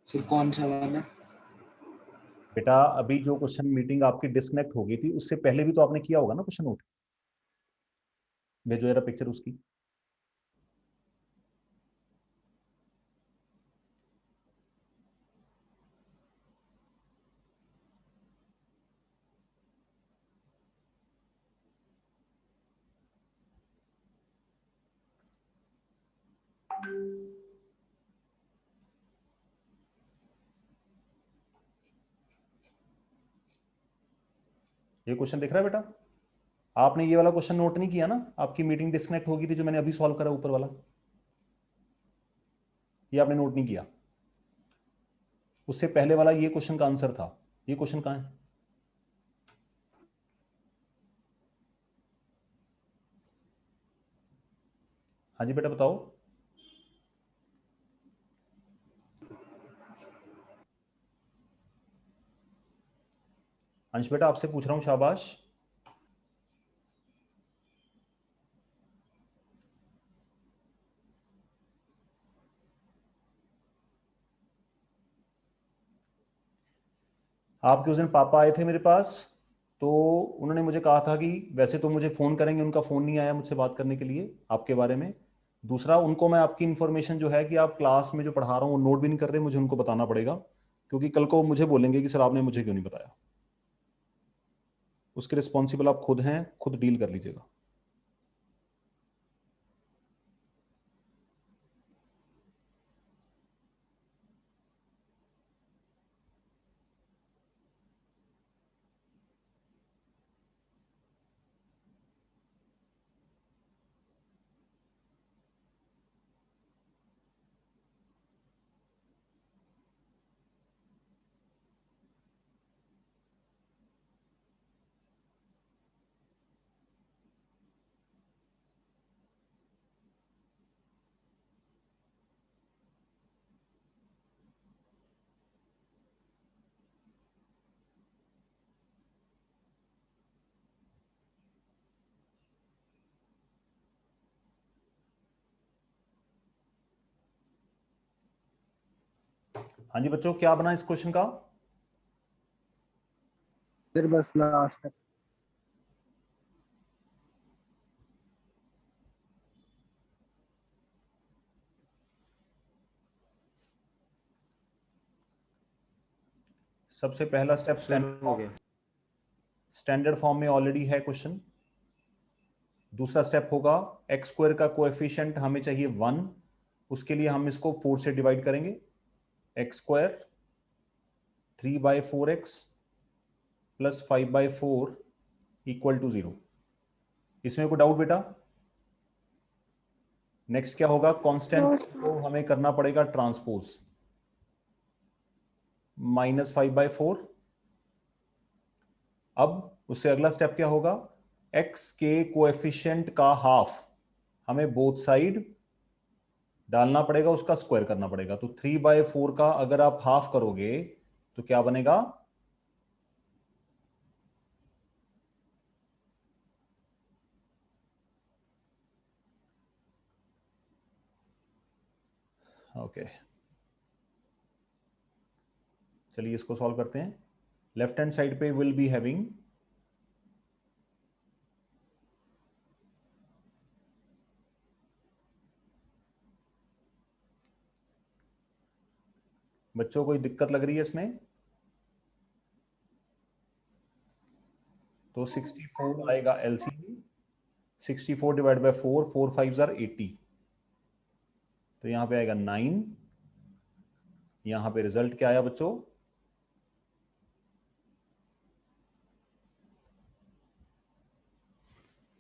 Speaker 6: सर कौन सा वाला?
Speaker 1: बेटा अभी जो क्वेश्चन मीटिंग आपकी डिस्कनेक्ट हो गई थी उससे पहले भी तो आपने किया होगा ना क्वेश्चन नोट। भेजो जरा पिक्चर उसकी। ये क्वेश्चन दिख रहा है बेटा? आपने ये वाला क्वेश्चन नोट नहीं किया ना? आपकी मीटिंग डिस्कनेक्ट हो गई थी जो मैंने अभी सॉल्व करा ऊपर वाला, ये आपने नोट नहीं किया। उससे पहले वाला ये क्वेश्चन का आंसर था। ये क्वेश्चन कहाँ है? हाँ जी बेटा बताओ। अंश बेटा आपसे पूछ रहा हूँ, शाबाश। आपके उस दिन पापा आए थे मेरे पास, तो उन्होंने मुझे कहा था कि वैसे तो मुझे फ़ोन करेंगे, उनका फ़ोन नहीं आया मुझसे बात करने के लिए आपके बारे में। दूसरा, उनको मैं आपकी इन्फॉर्मेशन जो है कि आप क्लास में जो पढ़ा रहा हूँ वो नोट भी नहीं कर रहे, मुझे उनको बताना पड़ेगा, क्योंकि कल को मुझे बोलेंगे कि सर आपने मुझे क्यों नहीं बताया। उसके रिस्पॉन्सिबल आप खुद हैं, खुद डील कर लीजिएगा। हाँ जी बच्चों, क्या बना इस क्वेश्चन का?
Speaker 5: फिर बस लास्ट तक।
Speaker 1: सबसे पहला स्टेप स्टैंडर्ड फॉर्म में ऑलरेडी है क्वेश्चन। दूसरा स्टेप होगा, एक्स स्क्वायर का कोएफिशिएंट हमें चाहिए 1, उसके लिए हम इसको 4 से डिवाइड करेंगे। X square 3/4x plus 5/4 equal to 0। इसमें कोई डाउट बेटा? नेक्स्ट क्या होगा, कांस्टेंट को हमें करना पड़ेगा ट्रांसपोज, -5/4। अब उससे अगला स्टेप क्या होगा, x के कोएफिशिएंट का हाफ हमें बोथ साइड डालना पड़ेगा, उसका स्क्वायर करना पड़ेगा। तो 3/4 का अगर आप हाफ करोगे तो क्या बनेगा, ओके चलिए इसको सॉल्व करते हैं। लेफ्ट हैंड साइड पे विल बी हैविंग बच्चों, कोई दिक्कत लग रही है इसमें? तो 64 आएगा एलसीएम, 64 डिवाइड बाय 4, 4 5 आर 80, तो यहां पे आएगा 9। यहां पे रिजल्ट क्या आया बच्चों,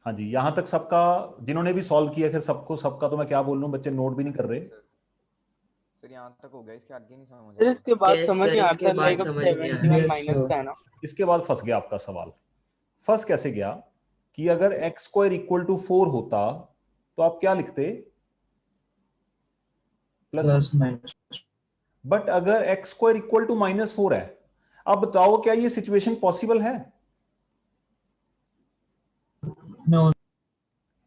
Speaker 1: हाँ जी, यहां तक सबका, जिन्होंने भी सॉल्व किया, फिर सबका तो मैं क्या बोल रहा हूँ, बच्चे नोट भी नहीं कर रहे।
Speaker 7: सर यहाँ तक हो गया, इसके आगे नहीं समझ
Speaker 4: सर
Speaker 7: आया।
Speaker 4: इसके बाद
Speaker 8: Yes,
Speaker 4: समझ
Speaker 8: sir,
Speaker 4: नहीं
Speaker 8: इसके
Speaker 4: आता,
Speaker 8: बाद
Speaker 4: लाइक अब
Speaker 8: समझ में आया।
Speaker 4: 71
Speaker 3: Yes,
Speaker 4: माइनस
Speaker 3: sir.
Speaker 4: का है ना।
Speaker 1: इसके बाद फंस गया आपका सवाल। फंस कैसे गया कि अगर एक्स स्क्वायर इक्वल टू 4 होता तो आप क्या लिखते,
Speaker 3: Plus minus.
Speaker 1: बट अगर एक्स स्क्वायर इक्वल टू -4 है, अब बताओ क्या ये सिचुएशन पॉसिबल है?
Speaker 3: No.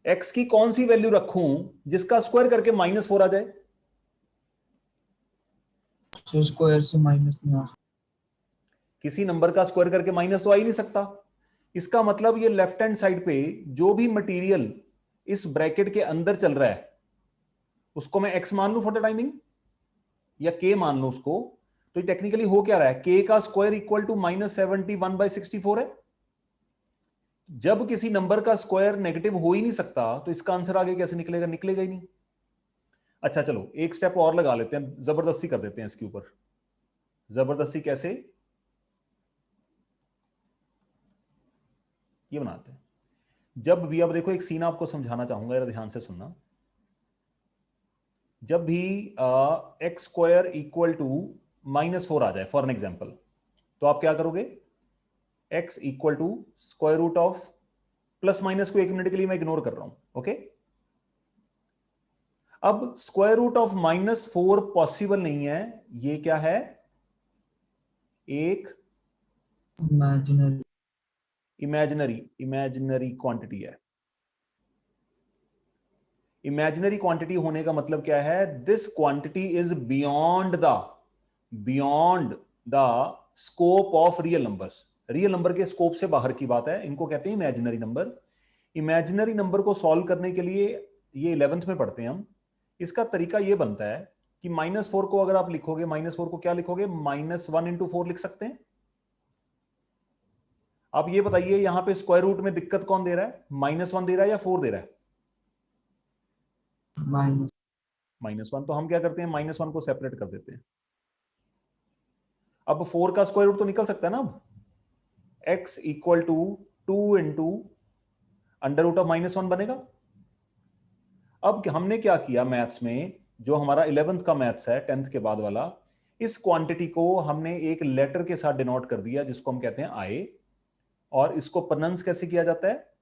Speaker 1: एक्स की कौन सी वैल्यू रखूं जिसका स्क्वायर करके -4 आ जाए?
Speaker 3: So square से minus में आ.
Speaker 1: किसी नंबर का स्क्वायर करके माइनस तो आ ही नहीं सकता। इसका मतलब ये लेफ्ट हैंड साइड पे जो भी मटेरियल इस ब्रैकेट के अंदर चल रहा है उसको मैं एक्स मान लूं फॉर द टाइमिंग, या के मान लूं उसको, तो टेक्निकली हो क्या रहा है, के का स्क्वायर इक्वल टू -71/64 है। जब किसी नंबर का स्क्वायर नेगेटिव हो ही नहीं सकता तो इसका आंसर आगे कैसे निकलेगा, निकलेगा ही नहीं। अच्छा चलो एक स्टेप और लगा लेते हैं, जबरदस्ती कर देते हैं इसके ऊपर। जबरदस्ती कैसे, ये बनाते हैं। जब भी, अब देखो एक सीन आपको समझाना चाहूंगा, जरा ध्यान से सुनना। जब भी एक्स स्क्वायर इक्वल टू -4 आ जाए फॉर एन एग्जाम्पल, तो आप क्या करोगे, x equal to square root of, plus minus को 1 मिनट के लिए मैं इग्नोर कर रहा हूं, ओके। अब स्क्वायर रूट ऑफ -4 पॉसिबल नहीं है, ये क्या है, एक
Speaker 3: Imaginary.
Speaker 1: इमेजिनरी क्वांटिटी है। इमेजिनरी क्वांटिटी होने का मतलब क्या है, this quantity is beyond the scope of real numbers. Real number के स्कोप से बाहर की बात है, इनको कहते हैं इमेजिनरी नंबर। इमेजिनरी नंबर को सॉल्व करने के लिए, ये 11th में पढ़ते हैं हम, इसका तरीका ये बनता है कि -4 को अगर आप लिखोगे, -4 को क्या लिखोगे, -1 × 4 लिख सकते हैं। आप ये बताइए यहां पे स्क्वायर रूट में दिक्कत कौन दे रहा है, -1 दे रहा है या 4 दे रहा है?
Speaker 3: Minus.
Speaker 1: -1, तो हम क्या करते हैं, -1 को सेपरेट कर देते हैं। अब 4 का स्क्वायर रूट तो निकल सकता है ना। अब x equal to 2 × under root of -1 बनेगा। अब हमने क्या किया मैथ्स में, जो हमारा 11th का मैथ्स है, 10th के बाद वाला, इस क्वांटिटी को हमने एक लेटर के साथ डिनोट कर दिया जिसको हम कहते हैं i, और इसको प्रोनाउंस कैसे किया जाता है,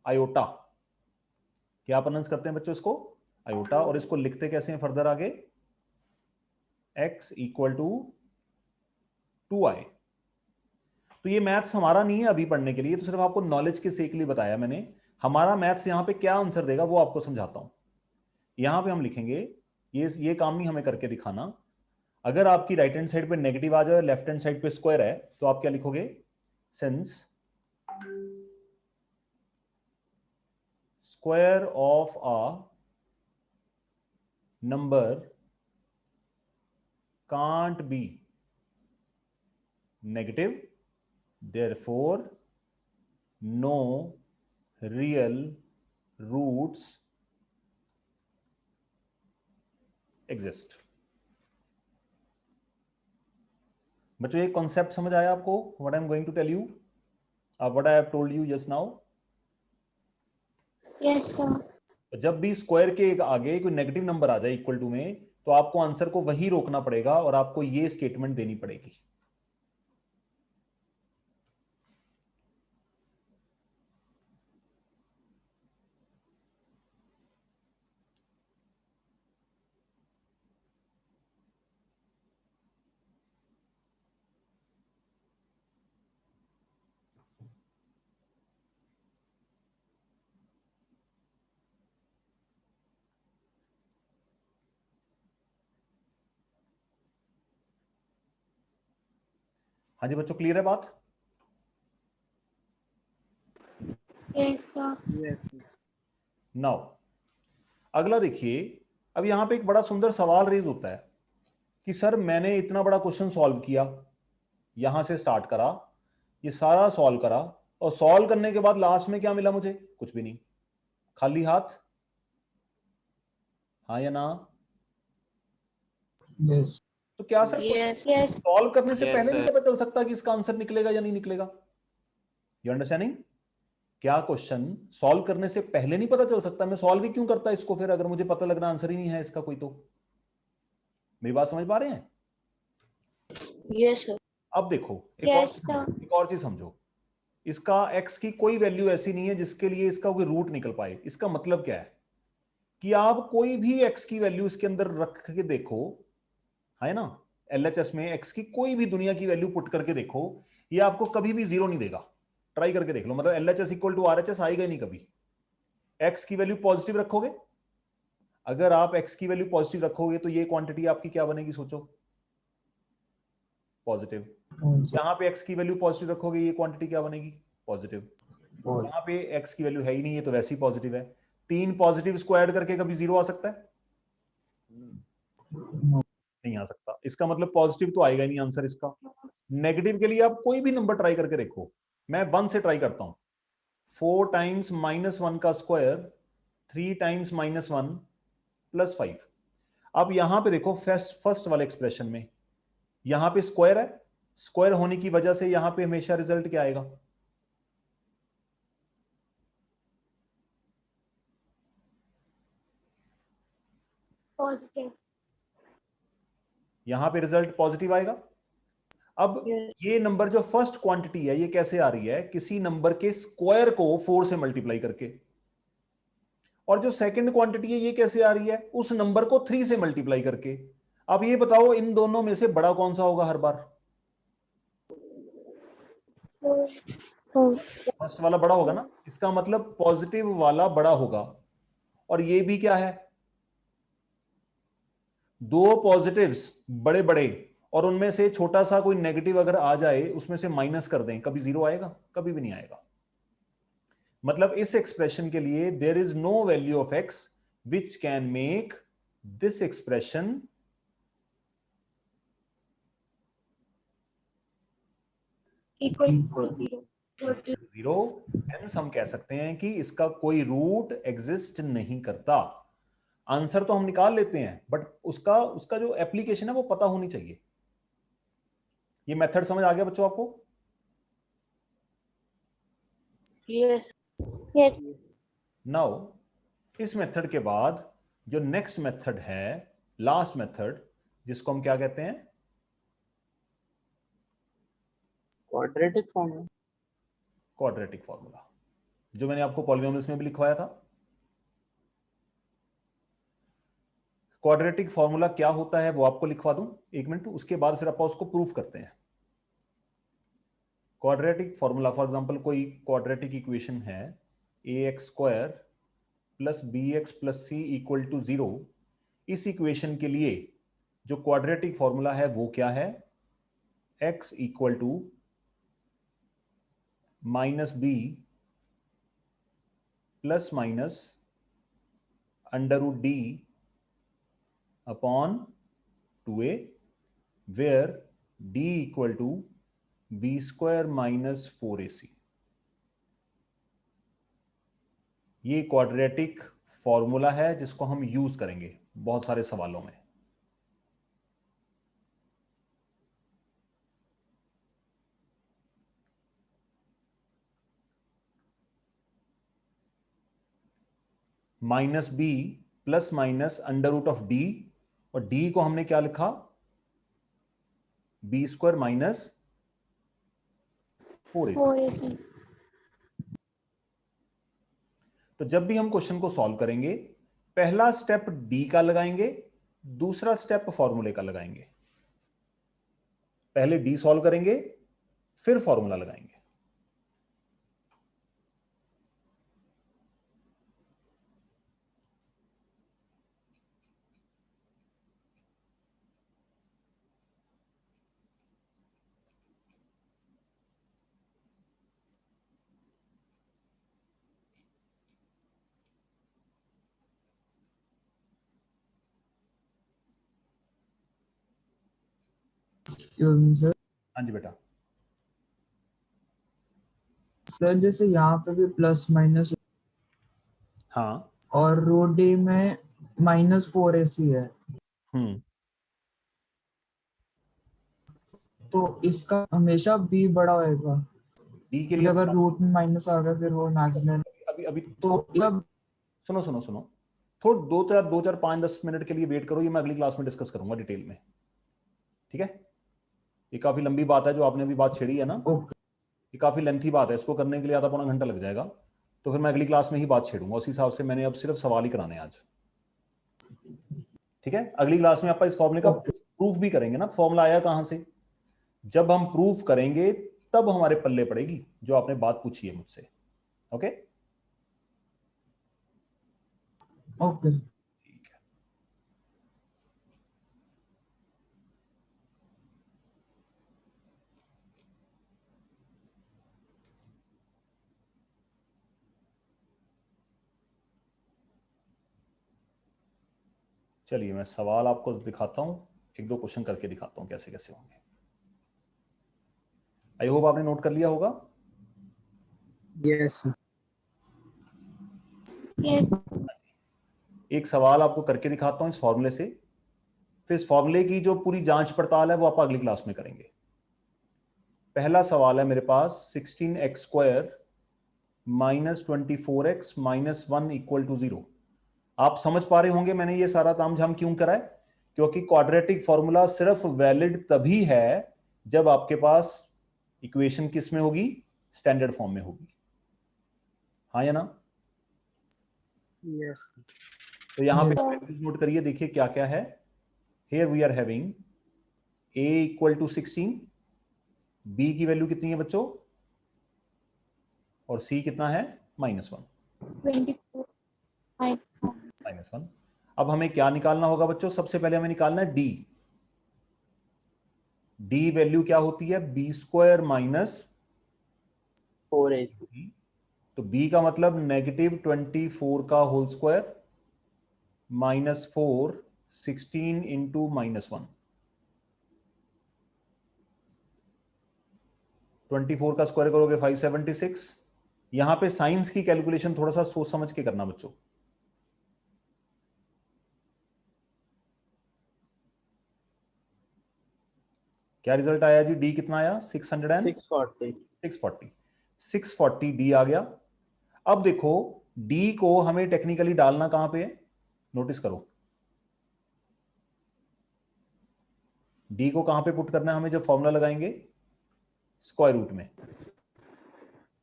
Speaker 1: आयोटा। क्या प्रोनाउंस करते हैं बच्चों इसको, आयोटा। और इसको लिखते कैसे हैं फर्दर आगे, x इक्वल टू 2i। तो ये मैथ्स हमारा नहीं है अभी पढ़ने के लिए, तो सिर्फ आपको नॉलेज के सेक लिए बताया मैंने। हमारा मैथ्स यहां पे क्या आंसर देगा वो आपको समझाता हूं। यहां पे हम लिखेंगे, ये काम नहीं हमें करके दिखाना। अगर आपकी राइट हैंड साइड पे नेगेटिव आ जाए, लेफ्ट हैंड साइड पे स्क्वायर है, तो आप क्या लिखोगे, since square of a number can't be negative, therefore no real roots exist। बच्चों ये कॉन्सेप्ट समझ आया आपको, what I am going to tell you, what I have told you just now.
Speaker 3: Yes, sir.
Speaker 1: जब भी स्क्वायर के आगे कोई नेगेटिव नंबर आ जाए इक्वल टू में, तो आपको आंसर को वही रोकना पड़ेगा और आपको ये स्टेटमेंट देनी पड़ेगी। हाँ जी बच्चों, क्लियर है बात।
Speaker 3: Yes, sir.
Speaker 5: Yes.
Speaker 1: नाउ अगला देखिए, अब यहां पे एक बड़ा सुंदर सवाल रेज होता है कि सर मैंने इतना बड़ा क्वेश्चन सॉल्व किया, यहां से स्टार्ट करा, ये सारा सॉल्व करा, और सॉल्व करने के बाद लास्ट में क्या मिला मुझे, कुछ भी नहीं, खाली हाथ, हाँ या ना।
Speaker 3: Yes.
Speaker 1: तो क्या सर
Speaker 2: Yes.
Speaker 3: Yes.
Speaker 1: सॉल्व करने से
Speaker 7: Yes,
Speaker 1: पहले नहीं
Speaker 7: sir.
Speaker 1: पता चल सकता कि इसका आंसर निकलेगा या नहीं निकलेगा? You understanding? क्या क्वेश्चन सॉल्व करने से पहले नहीं पता चल सकता? मैं सॉल्व ही क्यों करता इसको फिर, अगर मुझे पता लगना आंसर ही नहीं है इसका कोई? तो मेरी बात समझ पा रहे हैं?
Speaker 2: Yes sir.
Speaker 1: अब देखो
Speaker 3: Yes, sir.
Speaker 1: एक और चीज समझो, इसका x की कोई वैल्यू ऐसी नहीं है जिसके लिए इसका कोई रूट निकल पाए। इसका मतलब क्या है कि आप कोई भी x की वैल्यू इसके अंदर रख के देखो, है ना, LHS में x की कोई भी दुनिया की वैल्यू पुट करके देखो, ये आपको कभी भी जीरो नहीं देगा। ट्राई करके देख लो, मतलब LHS इक्वल टू RHS आएगा ही नहीं कभी। x की वैल्यू पॉजिटिव रखोगे, अगर आप x की वैल्यू पॉजिटिव रखोगे तो ये क्वांटिटी आपकी क्या बनेगी, सोचो, पॉजिटिव। यहां पे x की वैल्यू पॉजिटिव रखोगे, ये क्वांटिटी क्या बनेगी, पॉजिटिव। यहां पे x की वैल्यू है ही नहीं है तो वैसे ही पॉजिटिव है। 3 पॉजिटिव को ऐड करके कभी जीरो आ सकता है? नहीं आ सकता। इसका मतलब पॉजिटिव तो आएगा ही नहीं आंसर इसका। नेगेटिव के लिए आप कोई भी नंबर ट्राई करके देखो। मैं 1 से ट्राई करता हूं। 4 टाइम्स -1 का स्क्वायर 3 टाइम्स -1 + 5। अब यहां पे देखो फर्स्ट वाले एक्सप्रेशन में यहां पे स्क्वायर है, स्क्वायर होने की वजह से यहां पे हमेशा रिजल्ट क्या आएगा,
Speaker 3: Positive.
Speaker 1: यहां पे रिजल्ट पॉजिटिव आएगा। अब ये नंबर जो फर्स्ट क्वांटिटी है ये कैसे आ रही है, किसी नंबर के स्क्वायर को 4 से मल्टीप्लाई करके। और जो सेकंड क्वांटिटी है ये कैसे आ रही है, उस नंबर को 3 से मल्टीप्लाई करके। अब ये बताओ इन दोनों में से बड़ा कौन सा होगा हर बार? फर्स्ट वाला बड़ा होगा ना, इसका मतलब पॉजिटिव वाला बड़ा होगा। और ये भी क्या है, दो पॉजिटिव्स बड़े बड़े और उनमें से छोटा सा कोई नेगेटिव अगर आ जाए उसमें से माइनस कर दें, कभी जीरो आएगा? कभी भी नहीं आएगा। मतलब इस एक्सप्रेशन के लिए there is no value of x which can make this expression
Speaker 3: Equal to 0.
Speaker 1: Zero. हेंस हम कह सकते हैं कि इसका कोई रूट एग्जिस्ट नहीं करता। आंसर तो हम निकाल लेते हैं बट उसका उसका जो एप्लीकेशन है वो पता होनी चाहिए। ये मेथड समझ आ गया बच्चों आपको?
Speaker 2: यस।
Speaker 3: Yes.
Speaker 1: नाउ इस मेथड के बाद जो नेक्स्ट मेथड है, लास्ट मेथड, जिसको हम क्या कहते हैं,
Speaker 5: क्वाड्रेटिक फॉर्मूला।
Speaker 1: क्वाड्रेटिक फॉर्मूला, जो मैंने आपको पॉलिनोमियल्स में भी लिखवाया था। क्वाड्रेटिक फॉर्मूला क्या होता है वो आपको लिखवा दूं, 1 मिनट, उसके बाद फिर अपन उसको प्रूफ करते हैं। क्वाड्रेटिक फॉर्मूला, फॉर एग्जांपल कोई क्वाड्रेटिक इक्वेशन है ax² + bx + c = 0। इस इक्वेशन के लिए जो क्वाड्रेटिक फॉर्मूला है वो क्या है, x = -b ± √d upon 2a, where d = b² - 4ac। ये क्वाड्रेटिक फॉर्मूला है जिसको हम यूज करेंगे बहुत सारे सवालों में। -b ± √d, और d को हमने क्या लिखा, b² - 4ac।
Speaker 3: 4AC.
Speaker 1: तो जब भी हम क्वेश्चन को सॉल्व करेंगे पहला स्टेप डी का लगाएंगे, दूसरा स्टेप फॉर्मूले का लगाएंगे। पहले डी सॉल्व करेंगे फिर फॉर्मूला लगाएंगे।
Speaker 3: Excuse me, sir.
Speaker 1: हाँ जी बेटा।
Speaker 3: सर जैसे यहाँ पे भी प्लस माइनस
Speaker 1: हाँ।
Speaker 3: और रो डे में -4AC है, तो इसका हमेशा b बड़ा होएगा।
Speaker 1: डी के लिए
Speaker 3: अगर रूट में माइनस आ गया फिर वो इमेजिनरी
Speaker 1: अभी अभी
Speaker 3: तो मतलब
Speaker 1: सुनो सुनो सुनो, थोड़ा 2-4 5-10 मिनट के लिए वेट करो, ये मैं अगली क्लास में डिस्कस करूंगा डिटेल में, ठीक है। ये काफी लंबी बात है जो आपने अभी बात छेड़ी है ना,
Speaker 3: ओके
Speaker 1: ये काफी लेंथी बात है, इसको करने के लिए आधा पौना घंटा लग जाएगा, तो फिर मैं अगली क्लास में ही बात छेड़ूंगा, उस हिसाब से मैंने अब सिर्फ सवाल ही कराने हैं आज, ठीक है। अगली क्लास में आप इस फॉर्मूले का प्रूफ भी करेंगे ना, फॉर्मूला आया कहां से, जब हम प्रूफ करेंगे तब हमारे पल्ले पड़ेगी जो आपने बात पूछी है मुझसे, ओके।
Speaker 3: ओके
Speaker 1: चलिए मैं सवाल आपको दिखाता हूं, एक दो क्वेश्चन करके दिखाता हूं कैसे कैसे होंगे। आई होप आपने नोट कर लिया होगा।
Speaker 5: यस
Speaker 2: यस
Speaker 1: एक सवाल आपको करके दिखाता हूं इस फॉर्मूले से, फिर इस फॉर्मूले की जो पूरी जांच पड़ताल है वो आप अगली क्लास में करेंगे। पहला सवाल है मेरे पास 16x² minus 24x minus 1 equal to 0। आप समझ पा रहे होंगे मैंने ये सारा तामझाम क्यों करा है, क्योंकि क्वाड्रेटिक फॉर्मूला सिर्फ वैलिड तभी है जब आपके पास इक्वेशन किस में होगी, स्टैंडर्ड फॉर्म में होगी, हाँ या ना।
Speaker 5: यस
Speaker 1: तो यहां पे वैल्यूज नोट करिए, देखिए क्या क्या है। Here we are having a equal to 16, b की वैल्यू कितनी है बच्चों, और c कितना है -1 -1। अब हमें क्या निकालना होगा बच्चों, सबसे पहले हमें निकालना है d। d वैल्यू क्या होती है, b² माइनस
Speaker 4: 4ac।
Speaker 1: तो b का मतलब -24 का होल स्क्वायर -4 16 इंटू -1, 24 का स्क्वायर करोगे 576। यहां पे साइंस की कैलकुलेशन थोड़ा सा सोच समझ के करना बच्चों। क्या रिजल्ट आया जी, डी कितना आया,
Speaker 4: 640।
Speaker 1: 640 डी आ गया। अब देखो डी को हमें टेक्निकली डालना कहां पे है, नोटिस करो डी को कहां पे पुट करना है हमें जब फॉर्मूला लगाएंगे, स्क्वायर रूट में,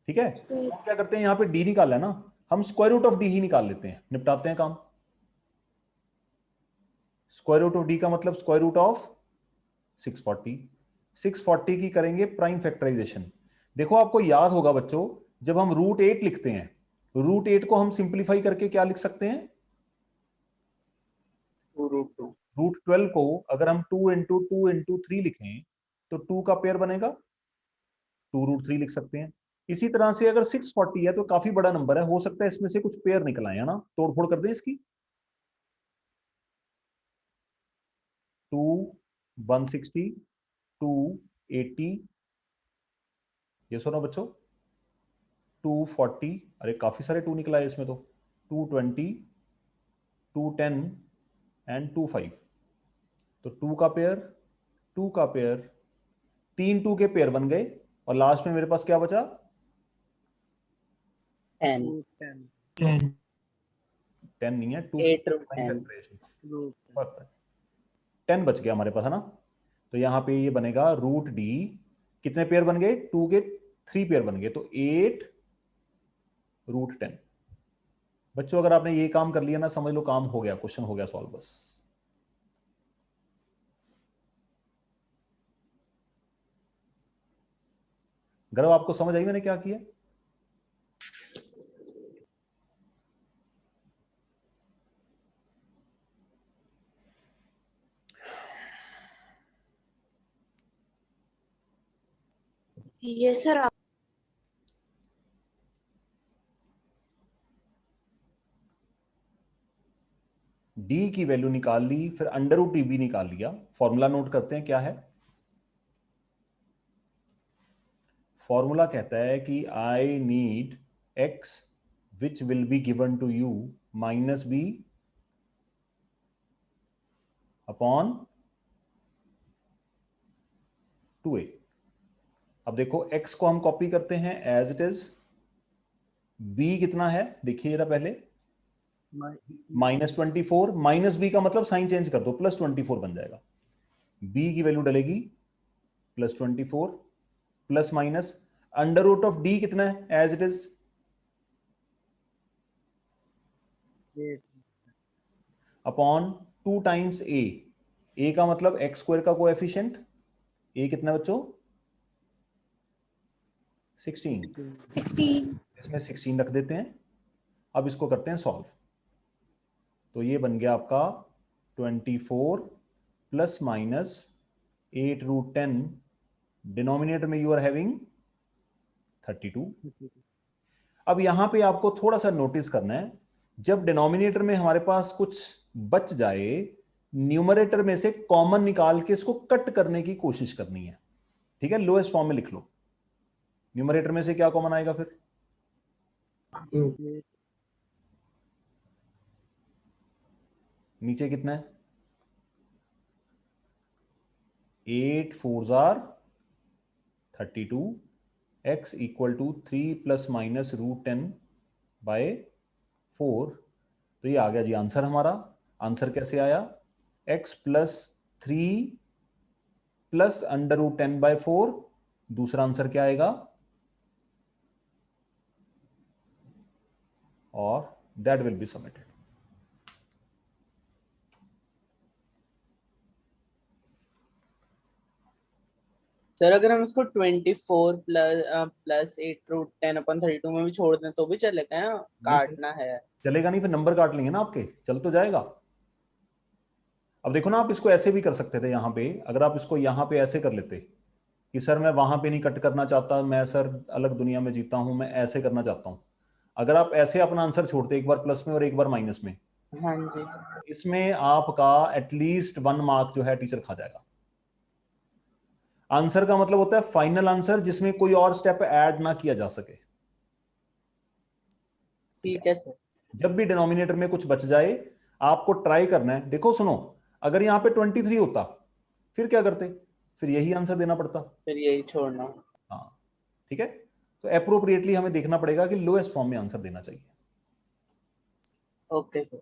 Speaker 1: ठीक है। हम क्या करते हैं यहां पे डी निकाला है ना, हम स्क्वायर रूट ऑफ डी ही निकाल लेते हैं, निपटाते हैं काम। स्क्वायर रूट ऑफ डी का मतलब स्क्वायर रूट ऑफ 640, 640 की करेंगे प्राइम फैक्टराइजेशन। देखो आपको याद होगा बच्चों, जब हम √8 लिखते हैं, √8 को हम सिंप्लीफाई करके क्या लिख सकते हैं, √12 को अगर हम 2 इंटू 2 इंटू 3 लिखें तो 2 का पेयर बनेगा, 2√3 लिख सकते हैं। इसी तरह से अगर 640 है तो काफी बड़ा नंबर है, हो सकता है इसमें से कुछ पेयर निकल आए, है ना, तोड़फोड़ कर दें इसकी। 2 160 280, ये सुनो बच्चों, 240, अरे काफी सारे 2 निकला है इसमें तो, 220 210 एंड 25। तो 2 का पेयर 2 का पेयर, 3 2 के पेयर बन गए, और लास्ट में मेरे पास क्या बचा,
Speaker 4: 10
Speaker 1: 10 नहीं है, 2
Speaker 4: 8
Speaker 1: 10 बच गया हमारे पास, है ना। तो यहां पे ये बनेगा √d, कितने पेयर बन गए, 2 के 3 पेयर बन गए, तो 8 √10। बच्चों अगर आपने ये काम कर लिया ना, समझ लो काम हो गया, क्वेश्चन हो गया सॉल्व बस। गर्व आपको समझ आई मैंने क्या किया,
Speaker 2: ये सर
Speaker 1: d की वैल्यू निकाल ली, फिर √d भी निकाल लिया। फॉर्मूला नोट करते हैं क्या है, फॉर्मूला कहता है कि I need x which will be given to you -b upon 2a। अब देखो x को हम कॉपी करते हैं एज इट इज, b कितना है देखिए जरा पहले, -24, माइनस बी का मतलब साइन चेंज कर दो, +24 बन जाएगा। b की वैल्यू डलेगी +24 plus minus under root of d कितना है as it is, upon 2 times a का मतलब x स्क्वायर का कोएफिशिएंट, a कितना है बच्चों 16,
Speaker 2: 16।
Speaker 1: इसमें 16 रख देते हैं। अब इसको करते हैं सॉल्व, तो ये बन गया आपका 24 प्लस माइनस 8√10, डिनोमिनेटर में यू आर हैविंग 32। अब यहां पे आपको थोड़ा सा नोटिस करना है, जब डिनोमिनेटर में हमारे पास कुछ बच जाए, न्यूमरेटर में से कॉमन निकाल के इसको कट करने की कोशिश करनी है। ठीक है, लोएस्ट फॉर्म में लिख लो, न्यूमरेटर में से क्या कॉमन आएगा फिर,
Speaker 3: 8।
Speaker 1: नीचे कितना है 8 4 जार 32, x equal to 3 plus minus √10 by 4। तो ये आ गया जी आंसर हमारा। आंसर कैसे आया, x प्लस 3 प्लस √10/4। दूसरा आंसर क्या आएगा, और that will be submitted.
Speaker 4: Sir अगर हम इसको 24 प्लस 8√10/32 में भी छोड़ दें तो भी चलेगा, है काटना है?
Speaker 1: चलेगा नहीं, फिर नंबर काट लेंगे ना आपके, चल तो जाएगा। अब देखो ना, आप इसको ऐसे भी कर सकते थे, यहां पे अगर आप इसको यहां पे ऐसे कर लेते कि सर मैं वहां पे नहीं कट करना चाहता, मैं सर अलग दुनिया में जीता हूं, मैं ऐसे करना चाहता हूं, अगर आप ऐसे अपना आंसर छोड़ते, एक बार प्लस में और एक बार माइनस में,
Speaker 4: हाँ जी।
Speaker 1: इसमें आपका एटलीस्ट 1 मार्क जो है टीचर खा जाएगा। आंसर का मतलब होता है फाइनल आंसर जिसमें कोई और स्टेप ऐड ना किया जा सके।
Speaker 4: ठीक है सर।
Speaker 1: जब भी डिनोमिनेटर में कुछ बच जाए, आपको ट्राई करना है, देखो सुनो, अगर यहां पे 23 होता फिर क्या करते, फिर यही आंसर देना पड़ता।
Speaker 4: फिर यही छोड़ना।
Speaker 1: हाँ ठीक है, तो अप्रोप्रिएटली हमें देखना पड़ेगा कि लोएस्ट फॉर्म में आंसर देना चाहिए।
Speaker 4: Okay sir.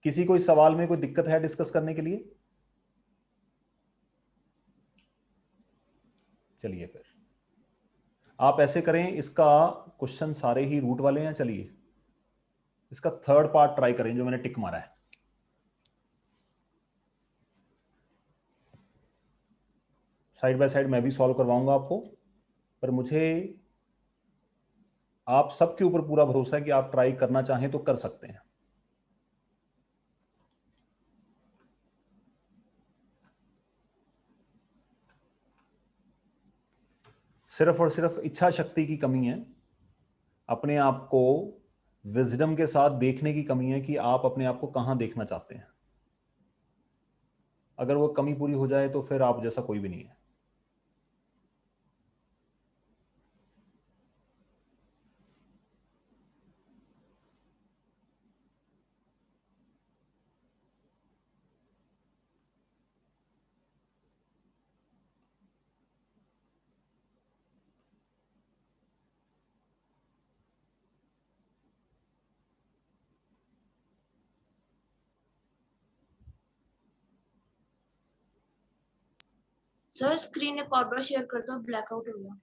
Speaker 1: किसी को इस सवाल में कोई दिक्कत है डिस्कस करने के लिए? चलिए फिर आप ऐसे करें, इसका क्वेश्चन सारे ही रूट वाले हैं, चलिए इसका थर्ड पार्ट ट्राई करें जो मैंने टिक मारा है। साइड बाय साइड मैं भी सॉल्व करवाऊंगा आपको, पर मुझे आप सबके ऊपर पूरा भरोसा है कि आप ट्राई करना चाहें तो कर सकते हैं। सिर्फ और सिर्फ इच्छा शक्ति की कमी है, अपने आप को विजडम के साथ देखने की कमी है कि आप अपने आप को कहां देखना चाहते हैं। अगर वो कमी पूरी हो जाए तो फिर आप जैसा कोई भी नहीं है।
Speaker 2: सर स्क्रीन एक और बार शेयर कर दो, ब्लैकआउट हो गया।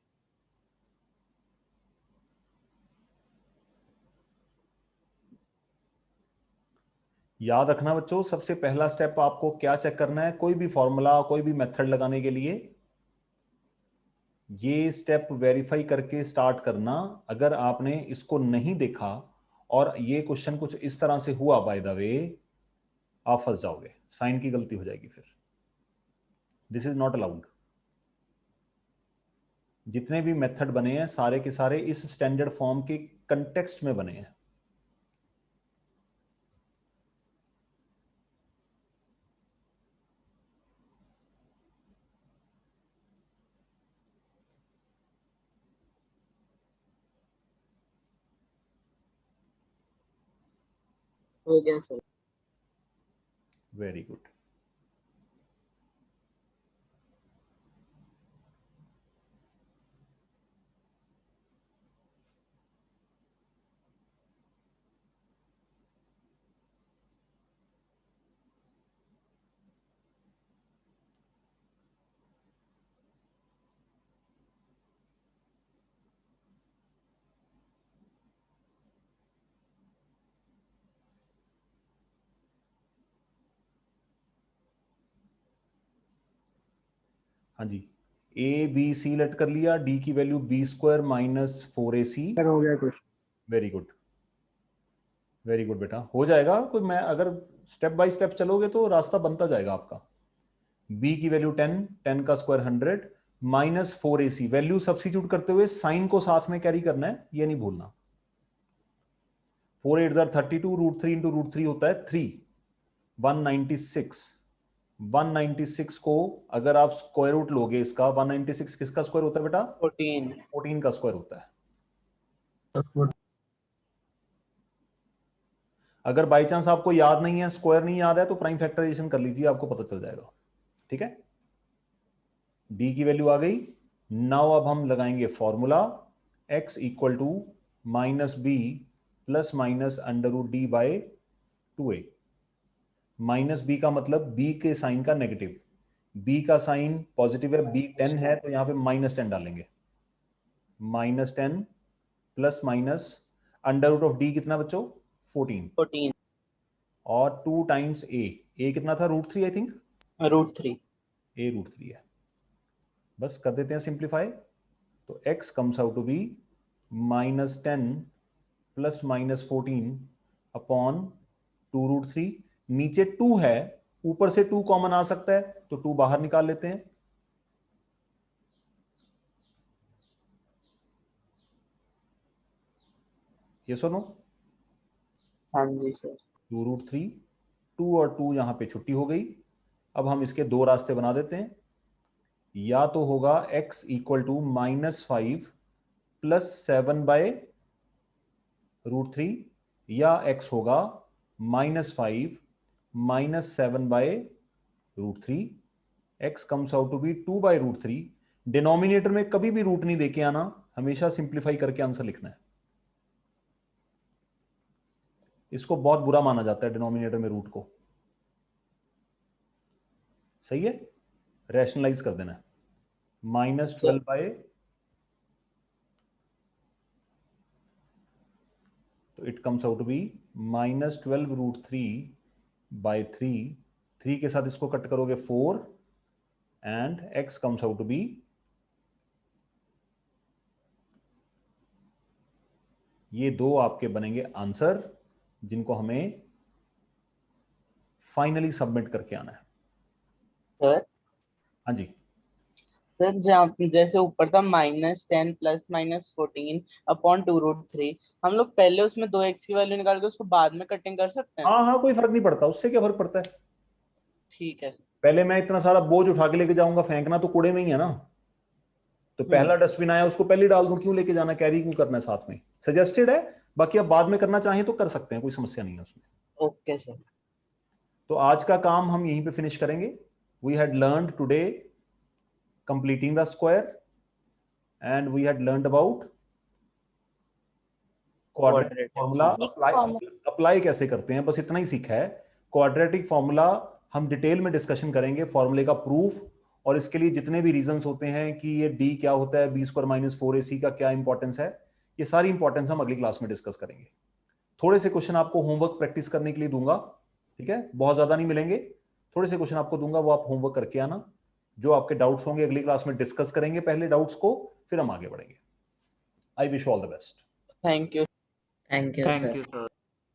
Speaker 1: याद रखना बच्चों, सबसे पहला स्टेप आपको क्या चेक करना है, कोई भी फॉर्मूला कोई भी मेथड लगाने के लिए ये स्टेप वेरीफाई करके स्टार्ट करना। अगर आपने इसको नहीं देखा और ये क्वेश्चन कुछ इस तरह से हुआ बाय द वे, आप फंस जाओगे, साइन की गलती हो जाएगी, फिर दिस इज नॉट अलाउड। जितने भी मेथड बने हैं सारे के सारे इस स्टैंडर्ड फॉर्म के कंटेक्स्ट में बने हैं।
Speaker 4: हो गया सर।
Speaker 1: Very good. हाँ जी, ए बी सी लेट कर लिया, डी की value B square minus 4ac।
Speaker 5: Sir हो गया कुछ।
Speaker 1: वेरी गुड, वेरी गुड बेटा, हो जाएगा। कोई मैं अगर स्टेप बाय स्टेप चलोगे तो रास्ता बनता जाएगा आपका। b की वैल्यू 10, 10 का square 100 minus 4ac, value substitute करते हुए साइन को साथ में कैरी करना है, ये नहीं भूलना। 4 8 32, रूट 3 इंटू रूट 3 होता है 3, 196। 196 को अगर आप स्क्वायर रूट लोगे इसका, 196 किसका स्क्वायर होता है बेटा? 14 का स्क्वायर होता है। अगर बाई चांस आपको याद नहीं है, स्क्वायर नहीं याद है, तो प्राइम फैक्टराइजेशन कर लीजिए, आपको पता चल जाएगा। ठीक है, डी की वैल्यू आ गई। नाउ अब हम लगाएंगे formula, x equal to minus B plus minus under root D by 2a। Minus B का मतलब b के साइन का नेगेटिव, b का साइन पॉजिटिव है, b 10 है, तो यहां पे माइनस 10 डालेंगे। Minus 10 plus minus under root of d कितना बच्चों? 14। और 2 टाइम्स a कितना था? Root 3 I think.
Speaker 4: Root 3
Speaker 1: a root 3 है। बस कर देते हैं सिंप्लीफाई, तो x comes out to be minus 10 plus minus 14 upon 2 root 3। नीचे 2 है, ऊपर से 2 कॉमन आ सकता है, तो 2 बाहर निकाल लेते हैं। ये सुनो,
Speaker 4: हाँ जी सर।
Speaker 1: 2 रूट 3, 2 और 2 यहां पे छुट्टी हो गई। अब हम इसके दो रास्ते बना देते हैं। या तो होगा x equal to minus 5 plus 7 by root 3, या x होगा minus 5 minus 7 by root 3। x comes out to be 2 by root 3। Denominator में कभी भी रूट नहीं देके आना, हमेशा सिंप्लीफाई करके आंसर लिखना है। इसको बहुत बुरा माना जाता है डिनोमिनेटर में रूट को। सही है, रैशनलाइज कर देना है। माइनस 12 बाय, तो it comes out to be minus 12 root 3 by 3। 3 के साथ इसको कट करोगे 4, and x comes out to be, ये दो आपके बनेंगे आंसर, जिनको हमें फाइनली सबमिट करके आना है।
Speaker 4: सर
Speaker 1: हाँ जी,
Speaker 4: सर जहाँ जैसे ऊपर था -10 प्लस -14 अपॉन 2 रूट 3, हम लोग पहले उसमें 2x की वैल्यू निकाल के उसको बाद में कटिंग कर सकते हैं?
Speaker 1: हाँ हाँ, कोई फर्क नहीं पड़ता, उससे क्या फर्क पड़ता है।
Speaker 4: ठीक है।
Speaker 1: पहले मैं इतना सारा बोझ उठा के लेके जाऊंगा, फेंकना तो कूड़े में ही है ना। तो पहला डस्टबिन आया, उसको पहले डाल दूं, क्यों लेके जाना, कैरी क्यों करना है साथ में। सजेस्टेड है, बाकी आप बाद में करना चाहें तो कर सकते हैं, कोई समस्या नहीं है उसमें।
Speaker 4: Okay sir.
Speaker 1: तो आज का काम हम यहीं पे फिनिश करेंगे। We had learned today completing the square, and we had learned about quadratic formula। Apply कैसे करते हैं, बस इतना ही सीखा है। क्वाड्रेटिक फॉर्मूला हम डिटेल में डिस्कशन करेंगे, फॉर्मूले का प्रूफ, और इसके लिए जितने भी रीजंस होते हैं कि ये d क्या होता है, b स्क्वायर माइनस 4ac का क्या इंपॉर्टेंस है, ये सारी इंपॉर्टेंस हम अगली क्लास में डिस्कस करेंगे। थोड़े से क्वेश्चन आपको होमवर्क प्रैक्टिस करने के लिए दूंगा, ठीक है, बहुत ज्यादा नहीं मिलेंगे, थोड़े से क्वेश्चन आपको दूंगा, वो आप होमवर्क करके आना। जो आपके डाउट्स होंगे अगली क्लास में डिस्कस करेंगे, पहले डाउट्स को, फिर हम आगे बढ़ेंगे। I wish all the best.
Speaker 4: Thank you.
Speaker 8: Thank you sir.